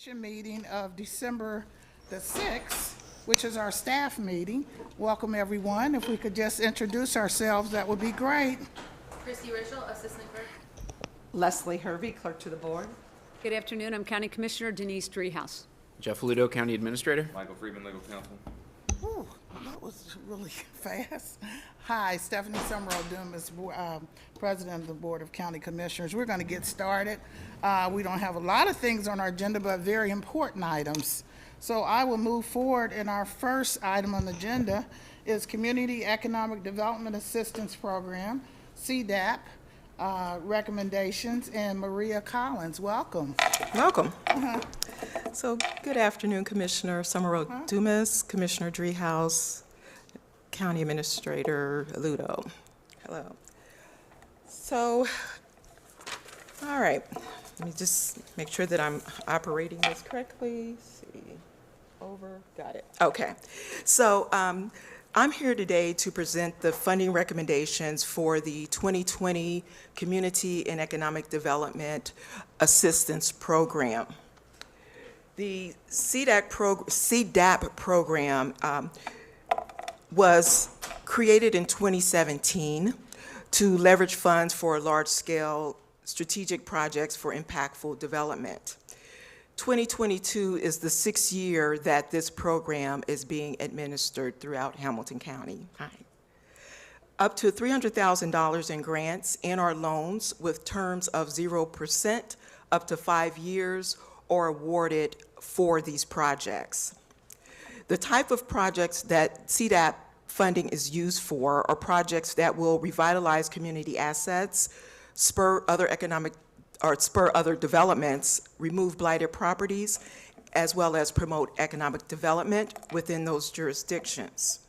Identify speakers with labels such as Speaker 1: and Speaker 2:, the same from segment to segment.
Speaker 1: Meeting of December the 6th, which is our staff meeting. Welcome, everyone. If we could just introduce ourselves, that would be great.
Speaker 2: Christy Ritchell, Assistant Clerk.
Speaker 3: Leslie Hervey, Clerk to the Board.
Speaker 4: Good afternoon. I'm County Commissioner Denise Driehaus.
Speaker 5: Jeff Ludo, County Administrator.
Speaker 6: Michael Friedman, Legal Counsel.
Speaker 1: Ooh, that was really fast. Hi, Stephanie Summerall Dumas, President of the Board of County Commissioners. We're going to get started. We don't have a lot of things on our agenda, but very important items. So I will move forward, and our first item on the agenda is Community Economic Development Assistance Program, CDAP, recommendations, and Maria Collins. Welcome.
Speaker 3: Welcome. So, good afternoon, Commissioner Summerall Dumas, Commissioner Driehaus, County Administrator Ludo. Hello. So, all right, let me just make sure that I'm operating this correctly. See, over, got it. Okay. So, I'm here today to present the funding recommendations for the 2020 Community and Economic Development Assistance Program. The CDAP program was created in 2017 to leverage funds for large-scale strategic projects for impactful development. 2022 is the 6th year that this program is being administered throughout Hamilton County. Up to $300,000 in grants and/or loans with terms of 0% up to 5 years are awarded for these projects. The type of projects that CDAP funding is used for are projects that will revitalize community assets, spur other developments, remove blighted properties, as well as promote economic development within those jurisdictions.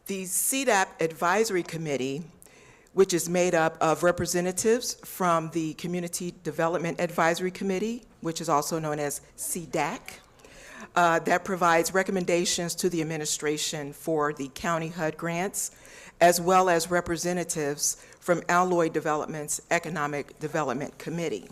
Speaker 3: The CDAP Advisory Committee, which is made up of representatives from the Community Development Advisory Committee, which is also known as CDAC, that provides recommendations to the administration for the county HUD grants, as well as representatives from Alloy Development's Economic Development Committee.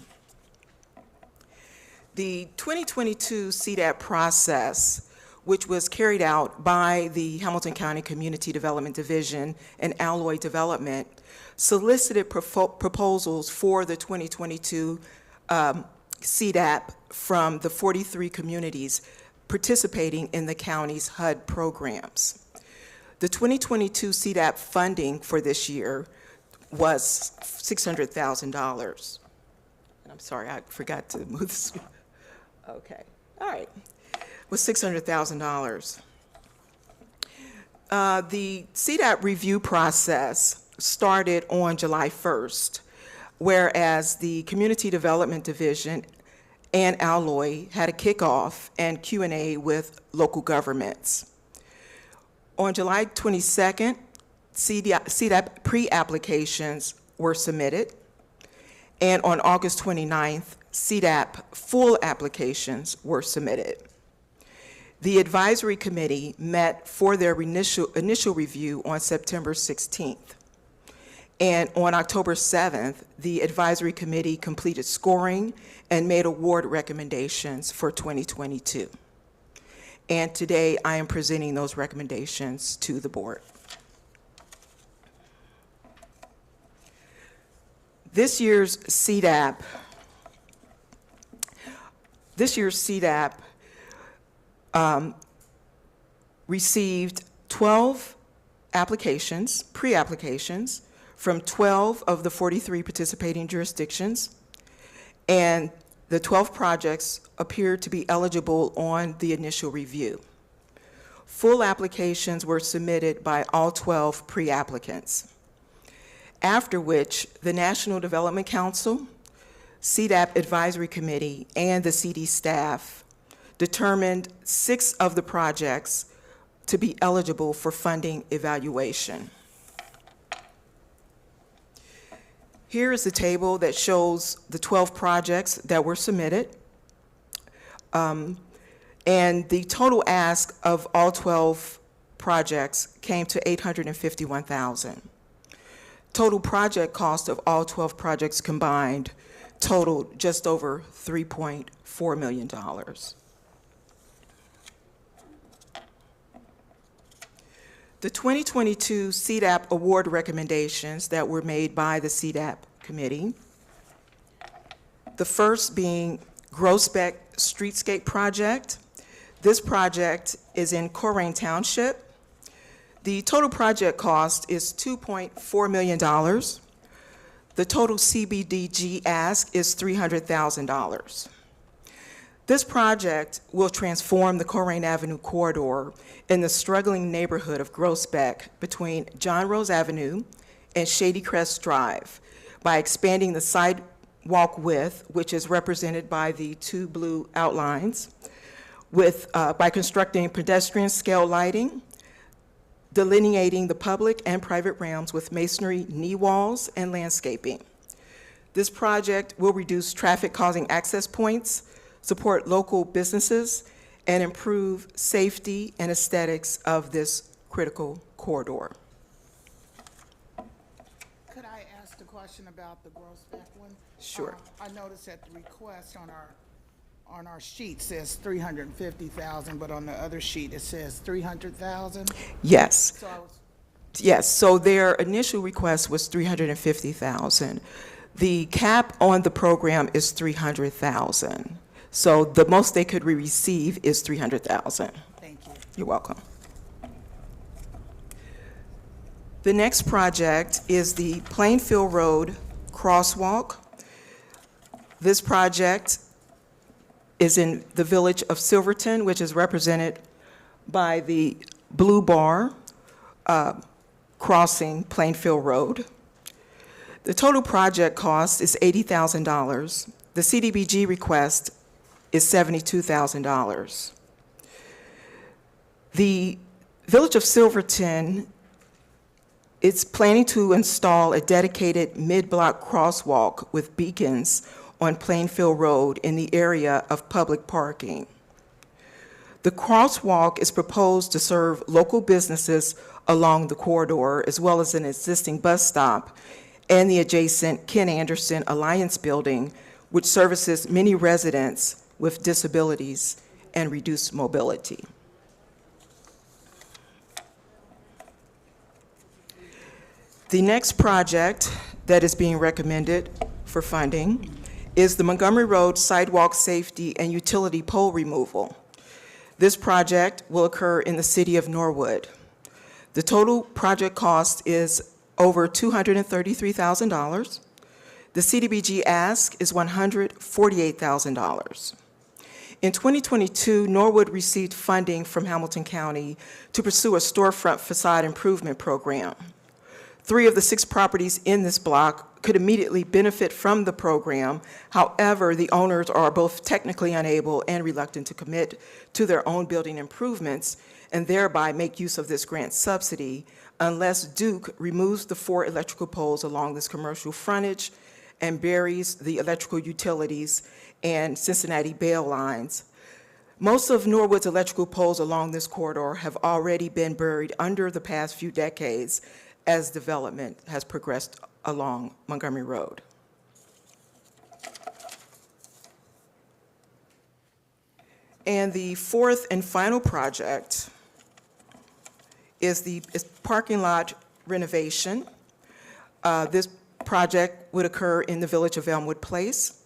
Speaker 3: The 2022 CDAP process, which was carried out by the Hamilton County Community Development Division and Alloy Development, solicited proposals for the 2022 CDAP from the 43 communities participating in the county's HUD programs. The 2022 CDAP funding for this year was $600,000. And I'm sorry, I forgot to move this. Okay, all right. Was $600,000. The CDAP review process started on July 1st, whereas the Community Development Division and Alloy had a kickoff and Q&A with local governments. On July 22nd, CDAP pre-applications were submitted, and on August 29th, CDAP full applications were submitted. The advisory committee met for their initial review on September 16th. And on October 7th, the advisory committee completed scoring and made award recommendations for 2022. And today I am presenting those recommendations to the board. This year's CDAP received 12 applications, pre-applications, from 12 of the 43 participating jurisdictions, and the 12 projects appeared to be eligible on the initial review. Full applications were submitted by all 12 pre-applicants, after which the National Development Council, CDAP Advisory Committee, and the CD staff determined 6 of the projects to be eligible for funding evaluation. Here is the table that shows the 12 projects that were submitted. And the total ask of all 12 projects came to $851,000. Total project cost of all 12 projects combined totaled just over $3.4 million. The 2022 CDAP award recommendations that were made by the CDAP committee, the first being Groesbeck Streetscape Project. This project is in Colerain Township. The total project cost is $2.4 million. The total CBDG ask is $300,000. This project will transform the Colerain Avenue corridor in the struggling neighborhood of Groesbeck between John Rose Avenue and Shady Crest Drive by expanding the sidewalk width, which is represented by the two blue outlines, by constructing pedestrian scale lighting, delineating the public and private realms with masonry knee walls and landscaping. This project will reduce traffic causing access points, support local businesses, and improve safety and aesthetics of this critical corridor.
Speaker 1: Could I ask a question about the Groesbeck one?
Speaker 3: Sure.
Speaker 1: I noticed that the request on our sheet says 350,000, but on the other sheet it says 300,000.
Speaker 3: Yes.
Speaker 1: So I was,
Speaker 3: Yes, so their initial request was $350,000. The cap on the program is $300,000. So the most they could receive is $300,000.
Speaker 1: thank you.
Speaker 3: You're welcome. The next project is the Plainfield Road Crosswalk. This project is in the village of Silverton, which is represented by the blue bar crossing Plainfield Road. The total project cost is $80,000. The CDBG request is $72,000. The Village of Silverton is planning to install a dedicated mid-block crosswalk with beacons on Plainfield Road in the area of public parking. The crosswalk is proposed to serve local businesses along the corridor, as well as an existing bus stop and the adjacent Ken Anderson Alliance Building, which services many residents with disabilities and reduced mobility. The next project that is being recommended for funding is the Montgomery Road Sidewalk Safety and Utility Pole Removal. This project will occur in the city of Norwood. The total project cost is over $233,000. The CDBG ask is $148,000. In 2022, Norwood received funding from Hamilton County to pursue a storefront facade improvement program. 3 of the 6 properties in this block could immediately benefit from the program. However, the owners are both technically unable and reluctant to commit to their own building improvements and thereby make use of this grant subsidy unless Duke removes the 4 electrical poles along this commercial frontage and buries the electrical utilities and Cincinnati Bell lines. Most of Norwood's electrical poles along this corridor have already been buried under the past few decades as development has progressed along Montgomery Road. And the fourth and final project is parking lot renovation. This project would occur in the village of Elmwood Place.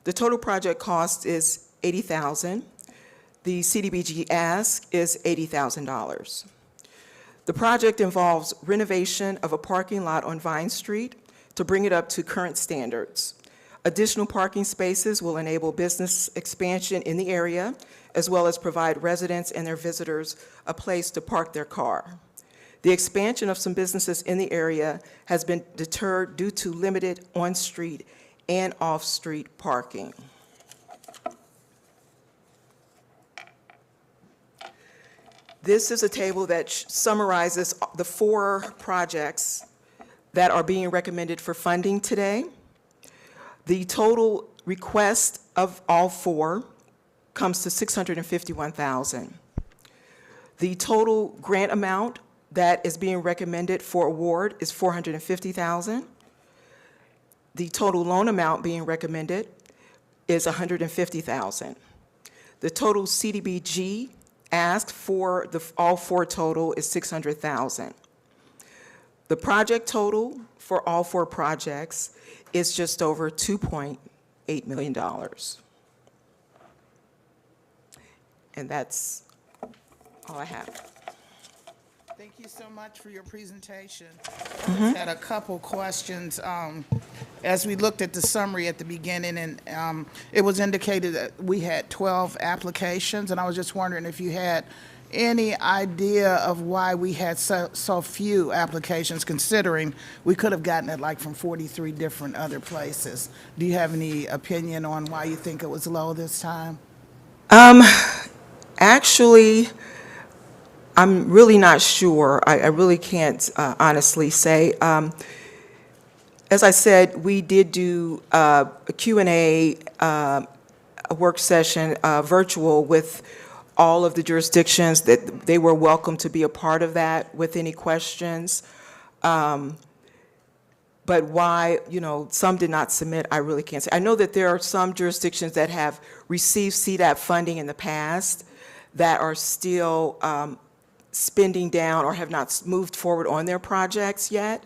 Speaker 3: The total project cost is $80,000. The CDBG ask is $80,000. The project involves renovation of a parking lot on Vine Street to bring it up to current standards. Additional parking spaces will enable business expansion in the area, as well as provide residents and their visitors a place to park their car. The expansion of some businesses in the area has been deterred due to limited on-street and off-street parking. This is a table that summarizes the 4 projects that are being recommended for funding today. The total request of all 4 comes to $651,000. The total grant amount that is being recommended for award is $450,000. The total loan amount being recommended is $150,000. The total CDBG asked for all four total is $600,000. The project total for all four projects is just over $2.8 million. And that's all I have.
Speaker 1: Thank you so much for your presentation. I just had a couple questions. As we looked at the summary at the beginning, and it was indicated that we had 12 applications, and I was just wondering if you had any idea of why we had so few applications, considering we could have gotten it like from 43 different other places. Do you have any opinion on why you think it was low this time?
Speaker 3: Actually, I'm really not sure. I really can't honestly say. As I said, we did do a Q&A, a work session, virtual with all of the jurisdictions, that they were welcome to be a part of that with any questions. But why, some did not submit, I really can't say. I know that there are some jurisdictions that have received CDAP funding in the past that are still spending down or have not moved forward on their projects yet.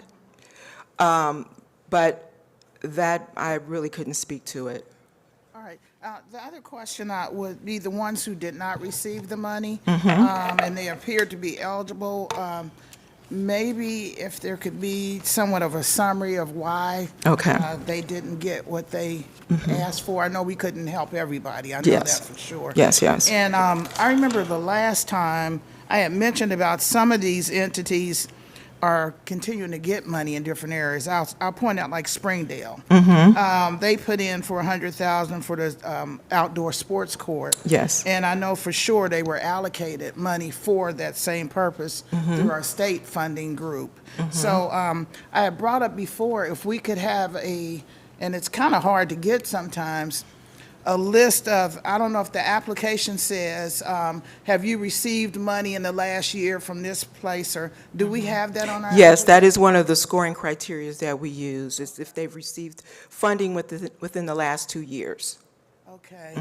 Speaker 3: But that, I really couldn't speak to it.
Speaker 1: All right. The other question would be the ones who did not receive the money,
Speaker 3: Mm-hmm.
Speaker 1: and they appeared to be eligible. Maybe if there could be somewhat of a summary of why
Speaker 3: Okay. Mm-hmm.
Speaker 1: they didn't get what they asked for. I know we couldn't help everybody. I know
Speaker 3: Yes.
Speaker 1: that for sure.
Speaker 3: Yes, yes.
Speaker 1: And I remember the last time I had mentioned about some of these entities are continuing to get money in different areas. I'll point out like Springdale. They put in for $100,000 for the outdoor sports court.
Speaker 3: Yes.
Speaker 1: And I know for sure they were allocated money for that same purpose through our state funding group. So I had brought up before, if we could have and it's kind of hard to get sometimes, a list of, I don't know if the application says, have you received money in the last year from this place, or do we have that on our?
Speaker 3: Yes, that is one of the scoring criteria that we use, is if they've received funding within the last 2 years.
Speaker 1: Okay.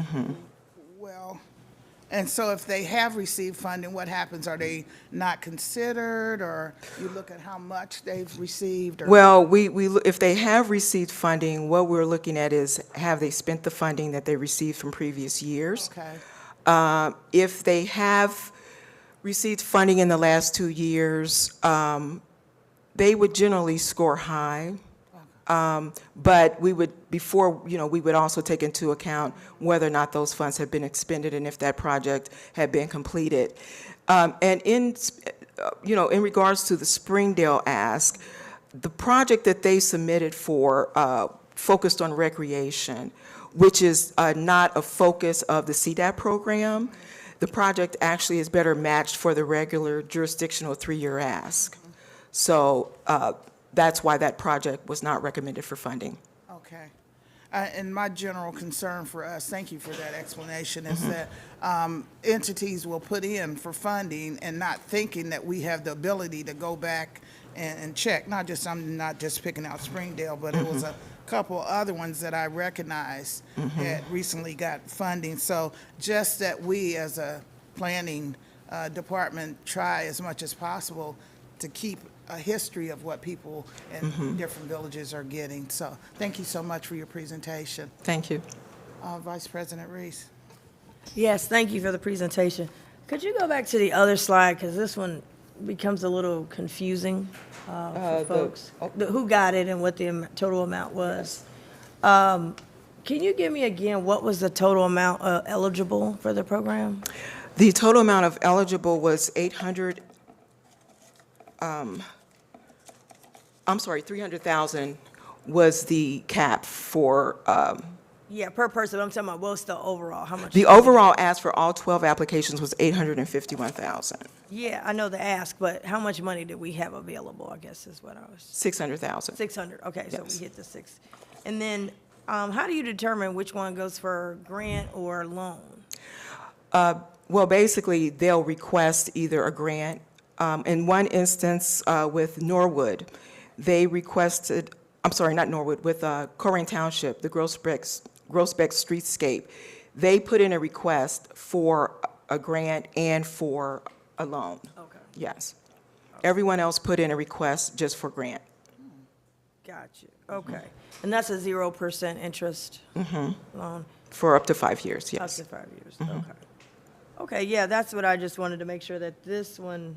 Speaker 1: Well, and so if they have received funding, what happens? Are they not considered, or you look at how much they've received? Or?
Speaker 3: Well, if they have received funding, what we're looking at is, have they spent the funding that they received from previous years?
Speaker 1: Okay.
Speaker 3: If they have received funding in the last 2 years, they would generally score high. But we would, we would also take into account whether or not those funds have been expended and if that project had been completed. And in regards to the Springdale ask, the project that they submitted for focused on recreation, which is not a focus of the CDAP program. The project actually is better matched for the regular jurisdictional 3-year ask. So that's why that project was not recommended for funding.
Speaker 1: Okay. And my general concern for us, thank you for that explanation, is that entities will put in for funding and not thinking that we have the ability to go back and check. I'm not just picking out Springdale, but it was a couple other ones that I recognized that recently got funding. So just that we as a planning department try as much as possible to keep a history of what people in different villages are getting. So thank you so much for your presentation.
Speaker 3: Thank you.
Speaker 1: Vice President Reese.
Speaker 6: Yes, thank you for the presentation. Could you go back to the other slide, because this one becomes a little confusing for folks, who got it and what the total amount was. Can you give me again, what was the total amount eligible for the program?
Speaker 3: The total amount of eligible was 300,000 was the cap for,
Speaker 6: Yeah, per person, I'm talking about what's the overall, how much?
Speaker 3: the overall ask for all 12 applications was 851,000,
Speaker 6: Yeah, I know the ask, but how much money did we have available, I guess is what I was,
Speaker 3: 600,000.
Speaker 6: 600, okay, so
Speaker 3: Yes.
Speaker 6: we hit the 6. And then, how do you determine which one goes for grant or loan?
Speaker 3: Well, basically, they'll request either a grant. In one instance with Norwood, they requested I'm sorry, not Norwood, with Colerain Township, the Groesbeck Streetscape, they put in a request for a grant and for a loan.
Speaker 6: Okay.
Speaker 3: Yes. Everyone else put in a request just for grant.
Speaker 6: Got you. Okay. And that's a 0% interest loan,
Speaker 3: For up to 5 years,
Speaker 6: up
Speaker 3: yes.
Speaker 6: to 5 years. Okay. Okay, yeah, that's what I just wanted to make sure that this one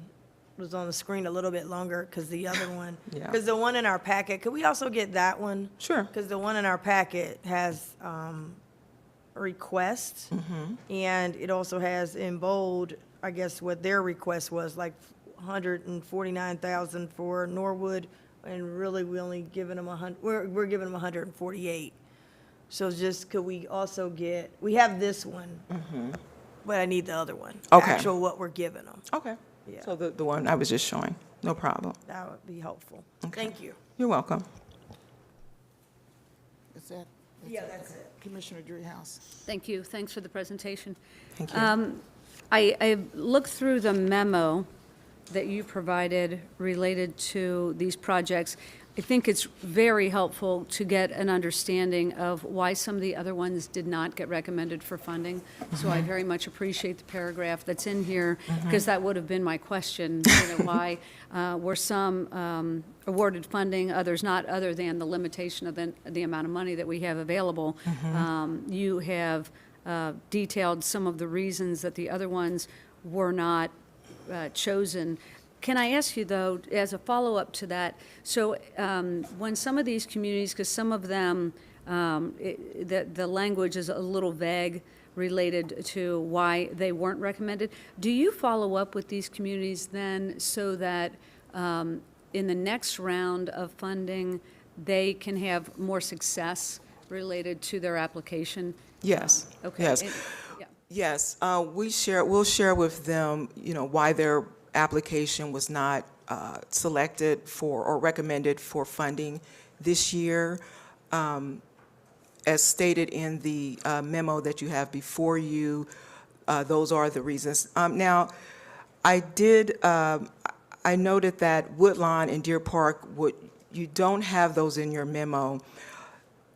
Speaker 6: was on the screen a little bit longer, because the other one,
Speaker 3: Yeah.
Speaker 6: because the one in our packet, could we also get that one?
Speaker 3: Sure.
Speaker 6: Because the one in our packet has requests, and it also has in bold, I guess, what their request was, like 149,000 for Norwood, and really we only giving them we're giving them 148. So just, could we also get, we have this one, but I need the other one. the
Speaker 3: Okay.
Speaker 6: Actual what we're giving them.
Speaker 3: Okay.
Speaker 6: Yeah.
Speaker 3: So the one I was just showing, no problem.
Speaker 6: That would be helpful.
Speaker 3: Okay.
Speaker 6: Thank you.
Speaker 3: You're welcome.
Speaker 1: Is that?
Speaker 6: Yeah, that's it.
Speaker 1: Commissioner Dreehouse.
Speaker 4: Thank you. Thanks for the presentation.
Speaker 3: Thank you.
Speaker 4: I looked through the memo that you provided related to these projects. I think it's very helpful to get an understanding of why some of the other ones did not get recommended for funding. So I very much appreciate the paragraph that's in here, because that would have been my question, why were some awarded funding, others not, other than the limitation of the amount of money that we have available. You have detailed some of the reasons that the other ones were not chosen. Can I ask you, though, as a follow-up to that, so when some of these communities, because some of them, the language is a little vague related to why they weren't recommended, do you follow up with these communities then so that in the next round of funding, they can have more success related to their application?
Speaker 3: Yes.
Speaker 4: Okay.
Speaker 3: Yes.
Speaker 4: Yeah.
Speaker 3: Yes, we'll share with them, why their application was not selected for or recommended for funding this year. As stated in the memo that you have before you, those are the reasons. Now, I noted that Woodlawn and Deer Park, you don't have those in your memo.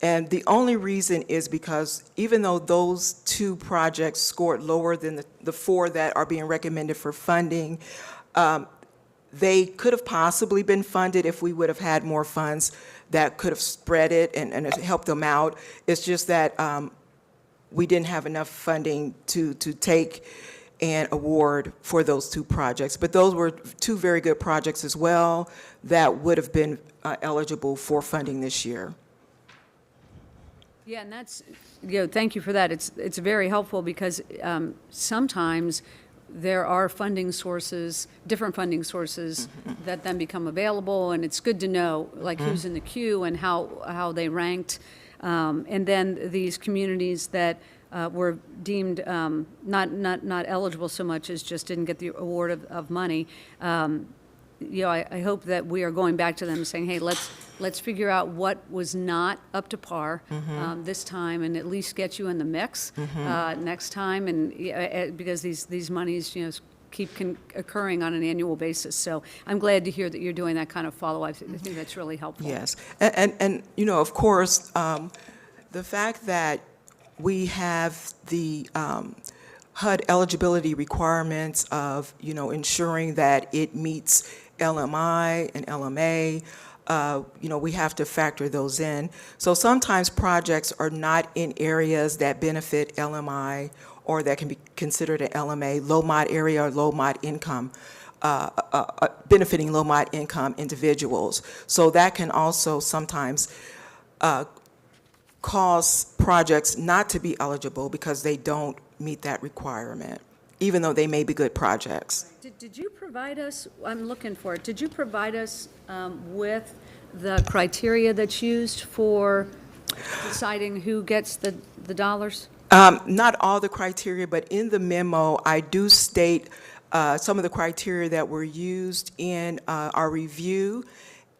Speaker 3: And the only reason is because even though those two projects scored lower than the four that are being recommended for funding, they could have possibly been funded if we would have had more funds that could have spread it and helped them out. It's just that we didn't have enough funding to take an award for those two projects. But those were two very good projects as well that would have been eligible for funding this year.
Speaker 4: Yeah, and that's, thank you for that. It's very helpful because sometimes there are funding sources, different funding sources that then become available, and it's good to know, like, who's in the queue and how they ranked. And then these communities that were deemed not eligible so much as just didn't get the award of money. I hope that we are going back to them and saying, hey, let's figure out what was not up to par this time, and at least get you in the mix next time, and because these monies keep occurring on an annual basis. So I'm glad to hear that you're doing that kind of follow-up. I think that's really helpful.
Speaker 3: Yes, and of course, the fact that we have the HUD eligibility requirements of ensuring that it meets LMI and LMA, we have to factor those in. So sometimes projects are not in areas that benefit LMI or that can be considered an LMA, low mod area or low mod income, benefiting low mod income individuals. So that can also sometimes cause projects not to be eligible because they don't meet that requirement, even though they may be good projects.
Speaker 4: Did you provide us, I'm looking for it, did you provide us with the criteria that's used for deciding who gets the dollars?
Speaker 3: Not all the criteria, but in the memo, I do state some of the criteria that were used in our review,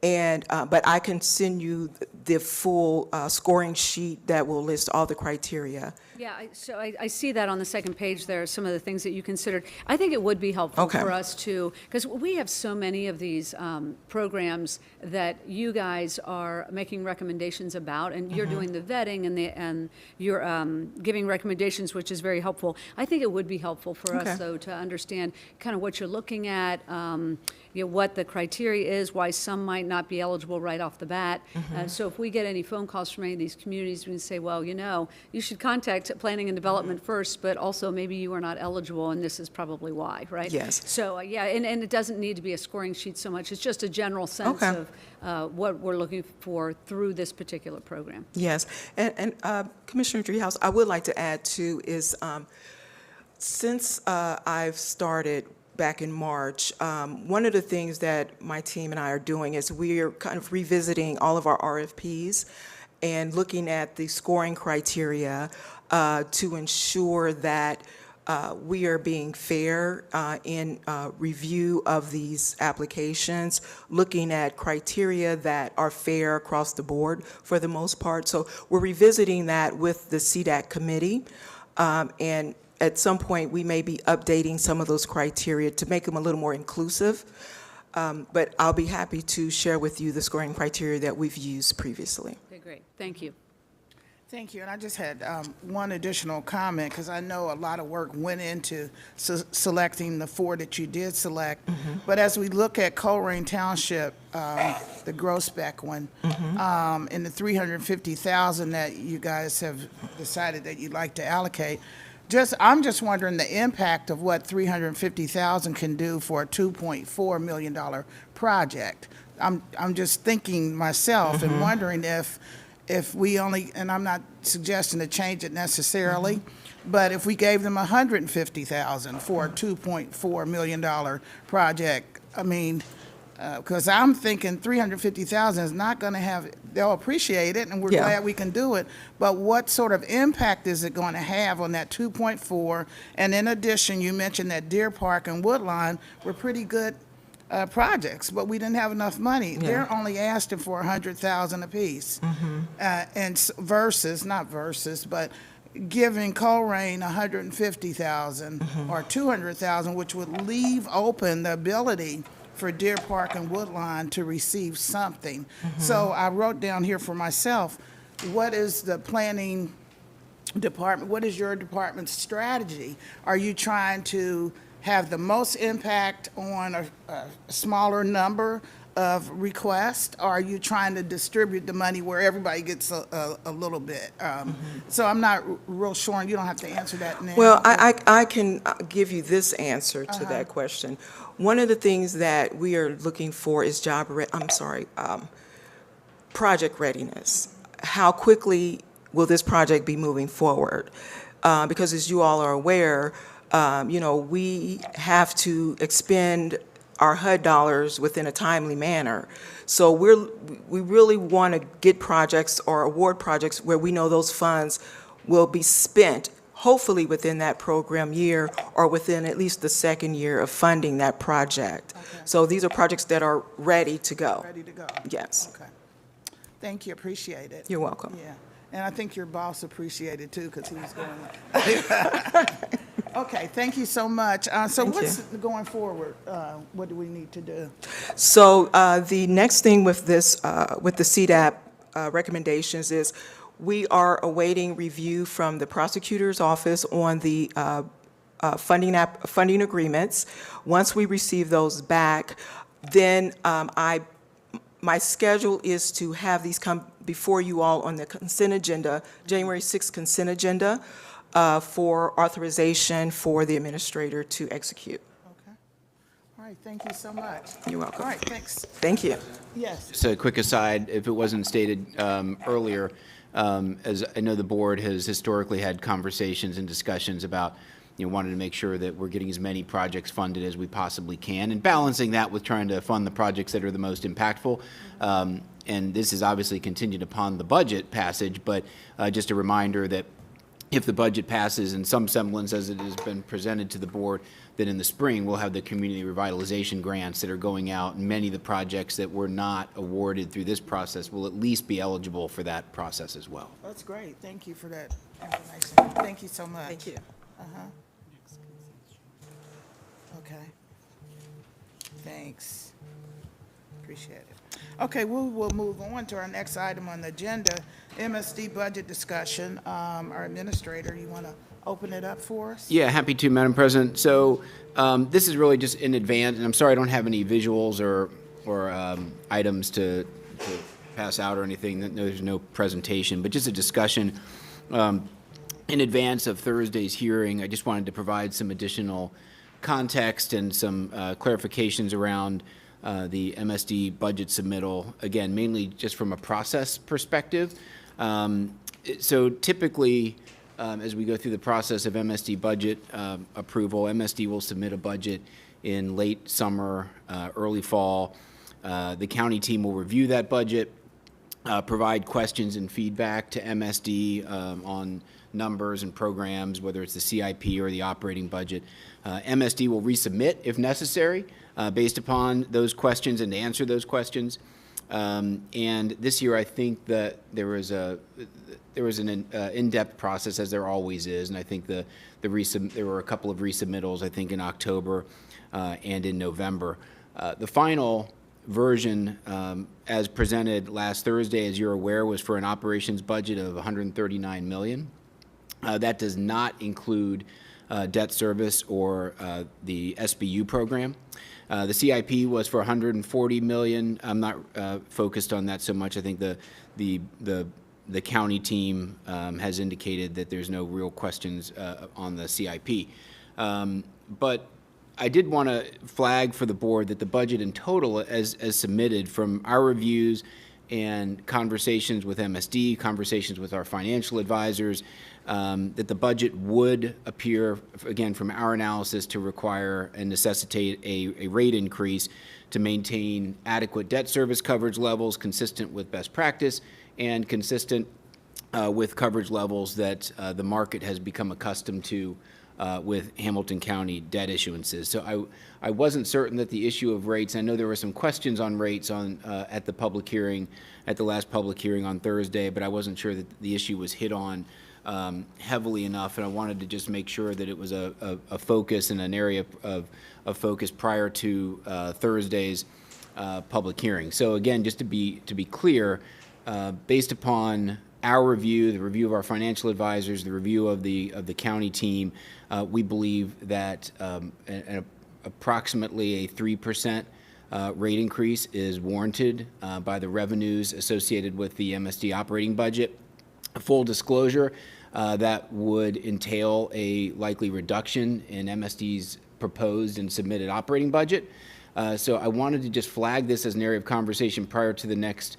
Speaker 3: And, but I can send you the full scoring sheet that will list all the criteria.
Speaker 4: Yeah, so I see that on the second page there, some of the things that you considered. I think it would be helpful
Speaker 3: Okay.
Speaker 4: for us to, because we have so many of these programs that you guys are making recommendations about, and you're doing the vetting and you're giving recommendations, which is very helpful. I think it would be helpful for
Speaker 3: Okay.
Speaker 4: us, though, to understand kind of what you're looking at, what the criteria is, why some might not be eligible right off the bat. So if we get any phone calls from any of these communities, we can say, well, you should contact planning and development first, but also maybe you are not eligible, and this is probably why, right?
Speaker 3: Yes.
Speaker 4: So, yeah, and it doesn't need to be a scoring sheet so much. It's just a general sense
Speaker 3: Okay.
Speaker 4: of what we're looking for through this particular program.
Speaker 3: Yes, and Commissioner Dreehouse, I would like to add too is, since I've started back in March, one of the things that my team and I are doing is we are kind of revisiting all of our RFPs and looking at the scoring criteria to ensure that we are being fair in review of these applications, looking at criteria that are fair across the board for the most part. So we're revisiting that with the CDAC committee, and at some point we may be updating some of those criteria to make them a little more inclusive. But I'll be happy to share with you the scoring criteria that we've used previously.
Speaker 4: Okay, great. Thank you.
Speaker 1: Thank you, and I just had one additional comment, because I know a lot of work went into selecting the 4 that you did select. But as we look at Colerain Township, the Groesbeck one, and the $350,000 that you guys have decided that you'd like to allocate, I'm just wondering the impact of what $350,000 can do for a $2.4 million project. I'm just thinking myself and wondering if we only, and I'm not suggesting to change it necessarily, but if we gave them $150,000 for a $2.4 million project, I mean, because I'm thinking $350,000 is not going to have, they'll appreciate it, and we're
Speaker 3: Yeah.
Speaker 1: glad we can do it, but what sort of impact is it going to have on that 2.4? And in addition, you mentioned that Deer Park and Woodline were pretty good projects, but we didn't have enough money. They're only asking for $100,000 apiece. Not versus, but giving Colerain $150,000 or $200,000, which would leave open the ability for Deer Park and Woodline to receive something. So I wrote down here for myself, what is the planning department, what is your department's strategy? Are you trying to have the most impact on a smaller number of requests? Or are you trying to distribute the money where everybody gets a little bit? So I'm not real sure, and you don't have to answer that now.
Speaker 3: Well, I can give you this answer to that question. One of the things that we are looking for is project readiness. How quickly will this project be moving forward? Because as you all are aware, we have to expend our HUD dollars within a timely manner. So we really want to get projects or award projects where we know those funds will be spent, hopefully within that program year or within at least the second year of funding that project.
Speaker 1: Okay.
Speaker 3: So these are projects that are ready to go.
Speaker 1: Ready to go?
Speaker 3: Yes.
Speaker 1: Okay. Thank you, appreciate it.
Speaker 3: You're welcome.
Speaker 1: Yeah, and I think your boss appreciated too, because he was going. Okay, thank you so much. So
Speaker 3: Thank
Speaker 1: what's going forward? What do we need to do?
Speaker 3: So the next thing with this, with the CDAP recommendations is we are awaiting review from the prosecutor's office on the funding agreements. Once we receive those back, then my schedule is to have these come before you all on the consent agenda, January 6th consent agenda, for authorization for the administrator to execute.
Speaker 1: Okay. All right, thank you so much.
Speaker 3: You're welcome.
Speaker 1: All right, thanks.
Speaker 3: Thank you.
Speaker 1: Yes.
Speaker 5: Just a quick aside, if it wasn't stated earlier, as I know the board has historically had conversations and discussions about, wanting to make sure that we're getting as many projects funded as we possibly can, and balancing that with trying to fund the projects that are the most impactful. And this is obviously contingent upon the budget passage, but just a reminder that if the budget passes in some semblance as it has been presented to the board, then in the spring, we'll have the community revitalization grants that are going out, and many of the projects that were not awarded through this process will at least be eligible for that process as well.
Speaker 1: That's great. Thank you for that information. Thank you so much.
Speaker 3: Thank you.
Speaker 1: Okay. Thanks. Appreciate it. Okay, we'll move on to our next item on the agenda, MSD budget discussion. Our administrator, you want to open it up for us?
Speaker 5: Yeah, happy to, Madam President. So this is really just in advance, and I'm sorry I don't have any visuals or items to pass out or anything. There's no presentation, but just a discussion. In advance of Thursday's hearing, I just wanted to provide some additional context and some clarifications around the MSD budget submittal, again, mainly just from a process perspective. So typically, as we go through the process of MSD budget approval, MSD will submit a budget in late summer, early fall. The county team will review that budget, provide questions and feedback to MSD on numbers and programs, whether it's the CIP or the operating budget. MSD will resubmit if necessary based upon those questions and to answer those questions. And this year, I think that there was an in-depth process, as there always is, and I think there were a couple of resubmittals, I think, in October and in November. The final version, as presented last Thursday, as you're aware, was for an operations budget of $139 million. That does not include debt service or the SBU program. The CIP was for $140 million. I'm not focused on that so much. I think the county team has indicated that there's no real questions on the CIP. But I did want to flag for the board that the budget in total, as submitted from our reviews and conversations with MSD, conversations with our financial advisors, that the budget would appear, again, from our analysis, to require and necessitate a rate increase to maintain adequate debt service coverage levels consistent with best practice and consistent with coverage levels that the market has become accustomed to with Hamilton County debt issuances. So I wasn't certain that the issue of rates, I know there were some questions on rates at the public hearing, at the last public hearing on Thursday, but I wasn't sure that the issue was hit on heavily enough, and I wanted to just make sure that it was a focus and an area of focus prior to Thursday's public hearing. So again, just to be clear, based upon our review, the review of our financial advisors, the review of the county team, we believe that approximately a 3% rate increase is warranted by the revenues associated with the MSD operating budget. Full disclosure, that would entail a likely reduction in MSD's proposed and submitted operating budget. So I wanted to just flag this as an area of conversation prior to the next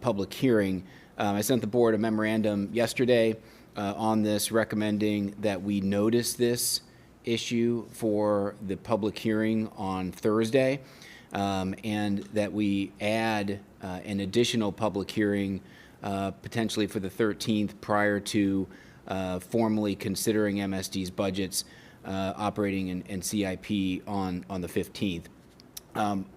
Speaker 5: public hearing. I sent the board a memorandum yesterday on this, recommending that we notice this issue for the public hearing on Thursday, and that we add an additional public hearing potentially for the 13th prior to formally considering MSD's budgets, operating and CIP on the 15th.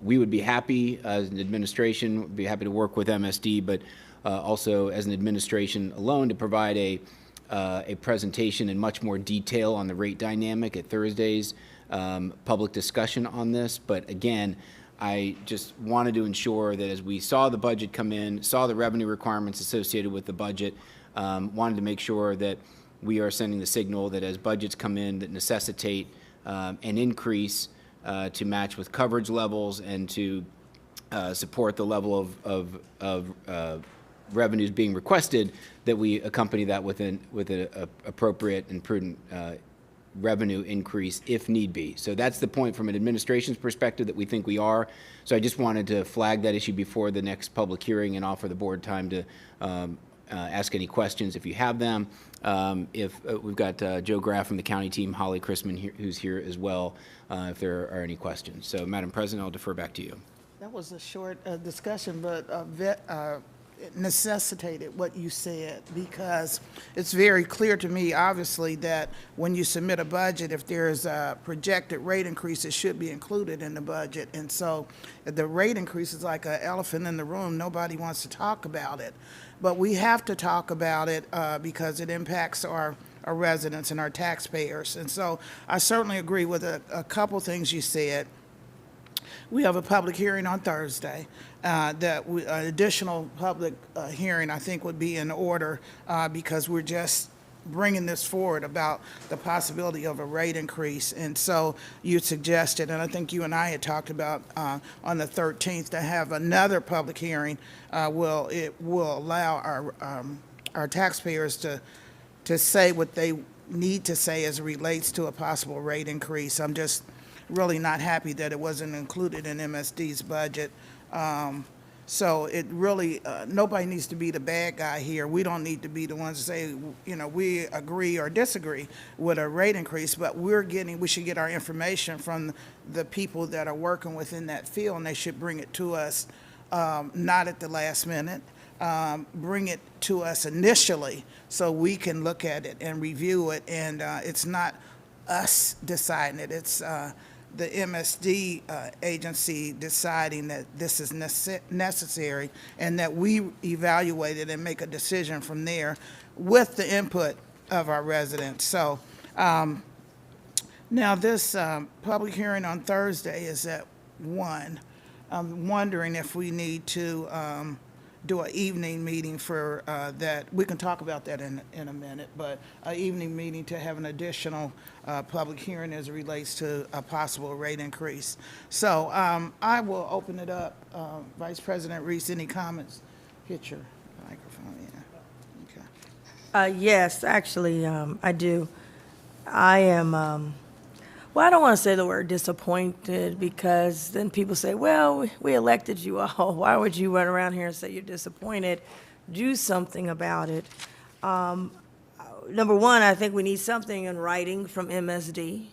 Speaker 5: We would be happy as an administration, would be happy to work with MSD, but also as an administration alone to provide a presentation in much more detail on the rate dynamic at Thursday's public discussion on this. But again, I just wanted to ensure that as we saw the budget come in, saw the revenue requirements associated with the budget, wanted to make sure that we are sending the signal that as budgets come in that necessitate an increase to match with coverage levels and to support the level of revenues being requested, that we accompany that with an appropriate and prudent revenue increase if need be. So that's the point from an administration's perspective that we think we are. So I just wanted to flag that issue before the next public hearing and offer the board time to ask any questions if you have them. If we've got Joe Graff from the county team, Holly Chrisman here, who's here as well, if there are any questions. So Madam President, I'll defer back to you.
Speaker 1: That was a short discussion, but necessitated what you said, because it's very clear to me, obviously, that when you submit a budget, if there's a projected rate increase, it should be included in the budget. And so the rate increase is like an elephant in the room. Nobody wants to talk about it. But we have to talk about it because it impacts our residents and our taxpayers. And so I certainly agree with a couple things you said. We have a public hearing on Thursday. An additional public hearing, I think, would be in order because we're just bringing this forward about the possibility of a rate increase. And so you suggested, and I think you and I had talked about on the 13th, to have another public hearing. It will allow our taxpayers to say what they need to say as it relates to a possible rate increase. I'm just really not happy that it wasn't included in MSD's budget. So it really, nobody needs to be the bad guy here. We don't need to be the ones to say, we agree or disagree with a rate increase, but we should get our information from the people that are working within that field, and they should bring it to us, not at the last minute. Bring it to us initially so we can look at it and review it, and it's not us deciding it. It's the MSD agency deciding that this is necessary, and that we evaluate it and make a decision from there with the input of our residents. So now this public hearing on Thursday is at 1. I'm wondering if we need to do an evening meeting for that. We can talk about that in a minute, but an evening meeting to have an additional public hearing as it relates to a possible rate increase. So I will open it up. Vice President Reese, any comments? Hit your microphone, yeah. Okay.
Speaker 6: Yes, actually, I do. I am, well, I don't want to say the word disappointed, because then people say, well, we elected you all. Why would you run around here and say you're disappointed? Do something about it. Number one, I think we need something in writing from MSD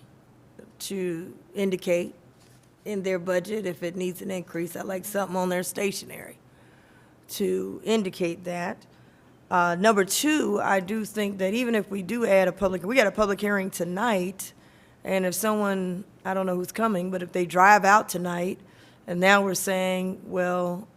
Speaker 6: to indicate in their budget if it needs an increase. I'd like something on their stationery to indicate that. Number two, I do think that even if we do add we got a public hearing tonight, and if someone, I don't know who's coming, but if they drive out tonight, and now we're saying, well,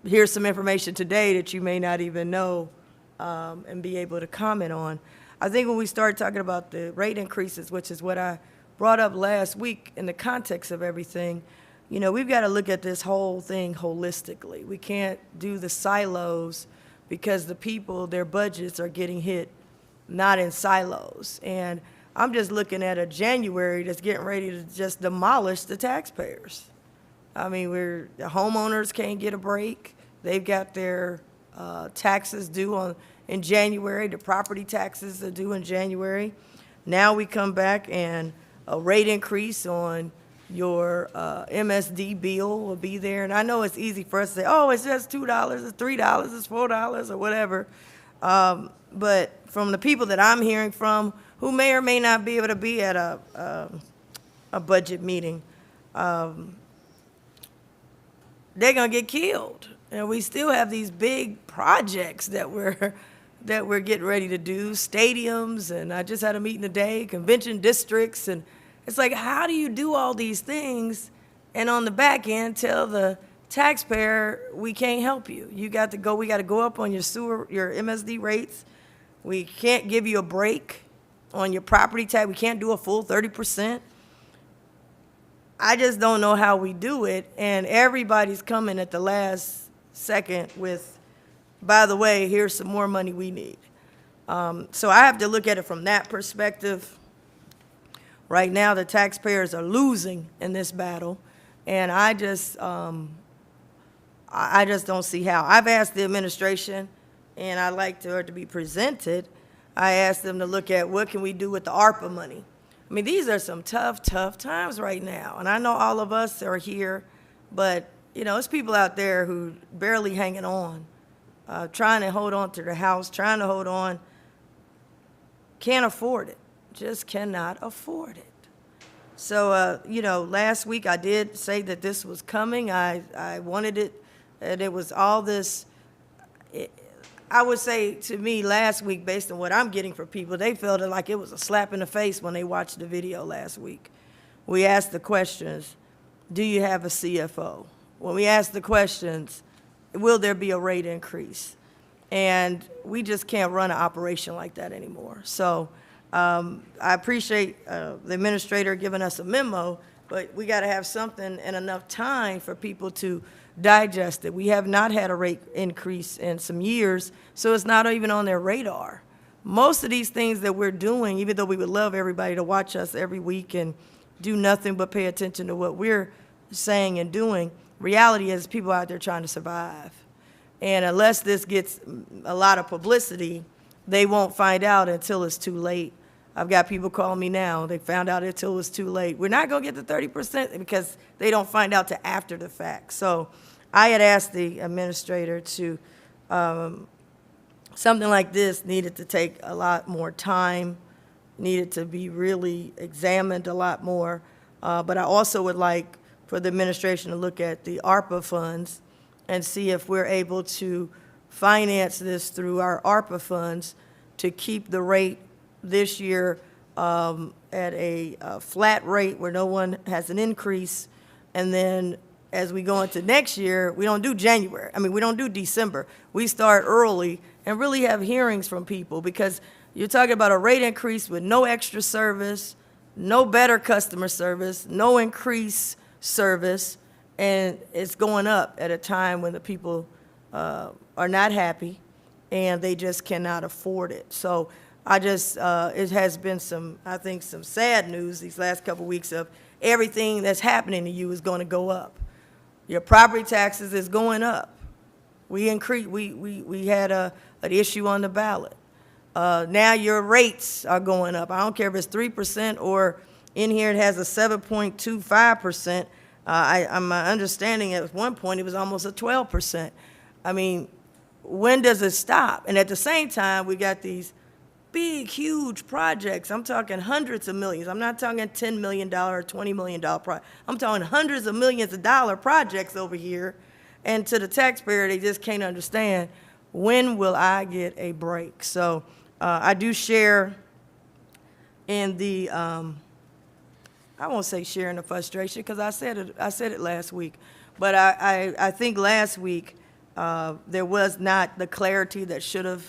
Speaker 6: here's some information today that you may not even know and be able to comment on. I think when we start talking about the rate increases, which is what I brought up last week in the context of everything, we've got to look at this whole thing holistically. We can't do the silos, because the people, their budgets are getting hit not in silos. And I'm just looking at a January that's getting ready to just demolish the taxpayers. I mean, the homeowners can't get a break. They've got their taxes due in January. The property taxes are due in January. Now we come back and a rate increase on your MSD bill will be there. And I know it's easy for us to say, oh, it's just $2, it's $3, it's $4, or whatever. But from the people that I'm hearing from, who may or may not be able to be at a budget meeting, they're gonna get killed. And we still have these big projects that we're getting ready to do, stadiums, and I just had a meeting today, convention districts, and it's like, how do you do all these things and on the back end tell the taxpayer, we can't help you? We got to go up on your MSD rates. We can't give you a break on your property tax. We can't do a full 30%. I just don't know how we do it, and everybody's coming at the last second with, by the way, here's some more money we need. So I have to look at it from that perspective. Right now, the taxpayers are losing in this battle, and I just don't see how. I've asked the administration, and I'd like her to be presented. I asked them to look at what can we do with the ARPA money. I mean, these are some tough times right now, and I know all of us are here, but it's people out there who barely hanging on, trying to hold on to their house, trying to hold on, can't afford it. Just cannot afford it. So, last week I did say that this was coming. I wanted it, and it was all this. I would say to me last week, based on what I'm getting from people, they felt it like it was a slap in the face when they watched the video last week. We asked the questions, do you have a CFO? When we asked the questions, will there be a rate increase? And we just can't run an operation like that anymore. So I appreciate the administrator giving us a memo, but we got to have something and enough time for people to digest it. We have not had a rate increase in some years, so it's not even on their radar. Most of these things that we're doing, even though we would love everybody to watch us every week and do nothing but pay attention to what we're saying and doing, reality is people out there trying to survive. And unless this gets a lot of publicity, they won't find out until it's too late. I've got people calling me now, they found out until it's too late. We're not gonna get the 30% because they don't find out till after the fact. So I had asked the administrator to, something like this needed to take a lot more time, needed to be really examined a lot more. But I also would like for the administration to look at the ARPA funds and see if we're able to finance this through our ARPA funds to keep the rate this year at a flat rate where no one has an increase. And then as we go into next year, we don't do January. I mean, we don't do December. We start early and really have hearings from people, because you're talking about a rate increase with no extra service, no better customer service, no increased service, and it's going up at a time when the people are not happy and they just cannot afford it. So I just, it has been some, I think, some sad news these last couple of weeks of everything that's happening to you is going to go up. Your property taxes is going up. We had an issue on the ballot. Now your rates are going up. I don't care if it's 3% or in here it has a 7.25%. My understanding at one point it was almost a 12%. I mean, when does it stop? And at the same time, we got these big, huge projects. I'm talking hundreds of millions. I'm not talking $10 million or $20 million projects. I'm talking hundreds of millions of dollar projects over here. And to the taxpayer, they just can't understand, when will I get a break? So I do share in the, I won't say share in the frustration, because I said it last week. But I think last week there was not the clarity that should have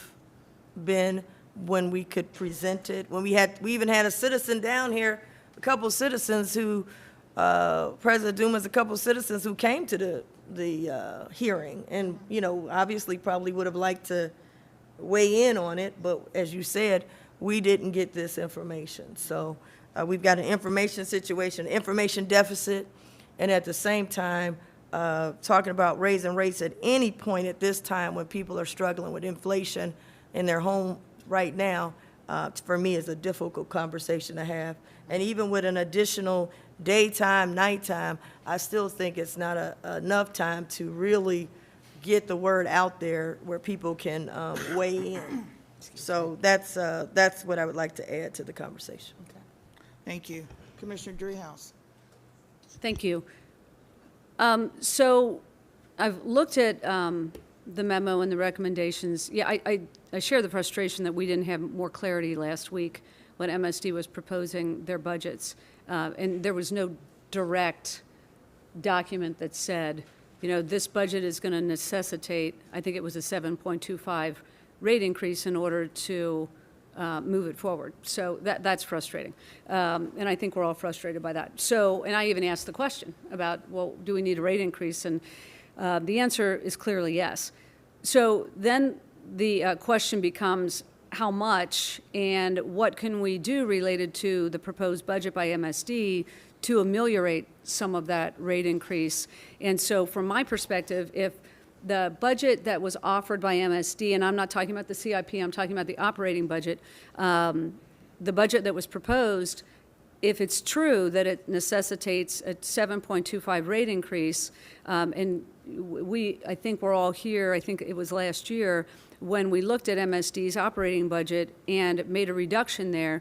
Speaker 6: been when we could present it. When we even had a citizen down here, a couple citizens who, President Dumas, a couple citizens who came to the hearing, and, you know, obviously probably would have liked to weigh in on it, but as you said, we didn't get this information. So we've got an information situation, information deficit, and at the same time, talking about raising rates at any point at this time when people are struggling with inflation in their home right now, for me, is a difficult conversation to have. And even with an additional daytime, nighttime, I still think it's not enough time to really get the word out there where people can weigh in. So that's what I would like to add to the conversation.
Speaker 1: Thank you. Commissioner Dreehouse.
Speaker 4: Thank you. So I've looked at the memo and the recommendations. Yeah, I share the frustration that we didn't have more clarity last week when MSD was proposing their budgets. And there was no direct document that said, you know, this budget is going to necessitate, I think it was a 7.25 rate increase in order to move it forward. So that's frustrating. And I think we're all frustrated by that. So, and I even asked the question about, well, do we need a rate increase? And the answer is clearly yes. So then the question becomes, how much and what can we do related to the proposed budget by MSD to ameliorate some of that rate increase? And so from my perspective, if the budget that was offered by MSD, and I'm not talking about the CIP, I'm talking about the operating budget, the budget that was proposed, if it's true that it necessitates a 7.25 rate increase, and I think we're all here, I think it was last year, when we looked at MSD's operating budget and made a reduction there.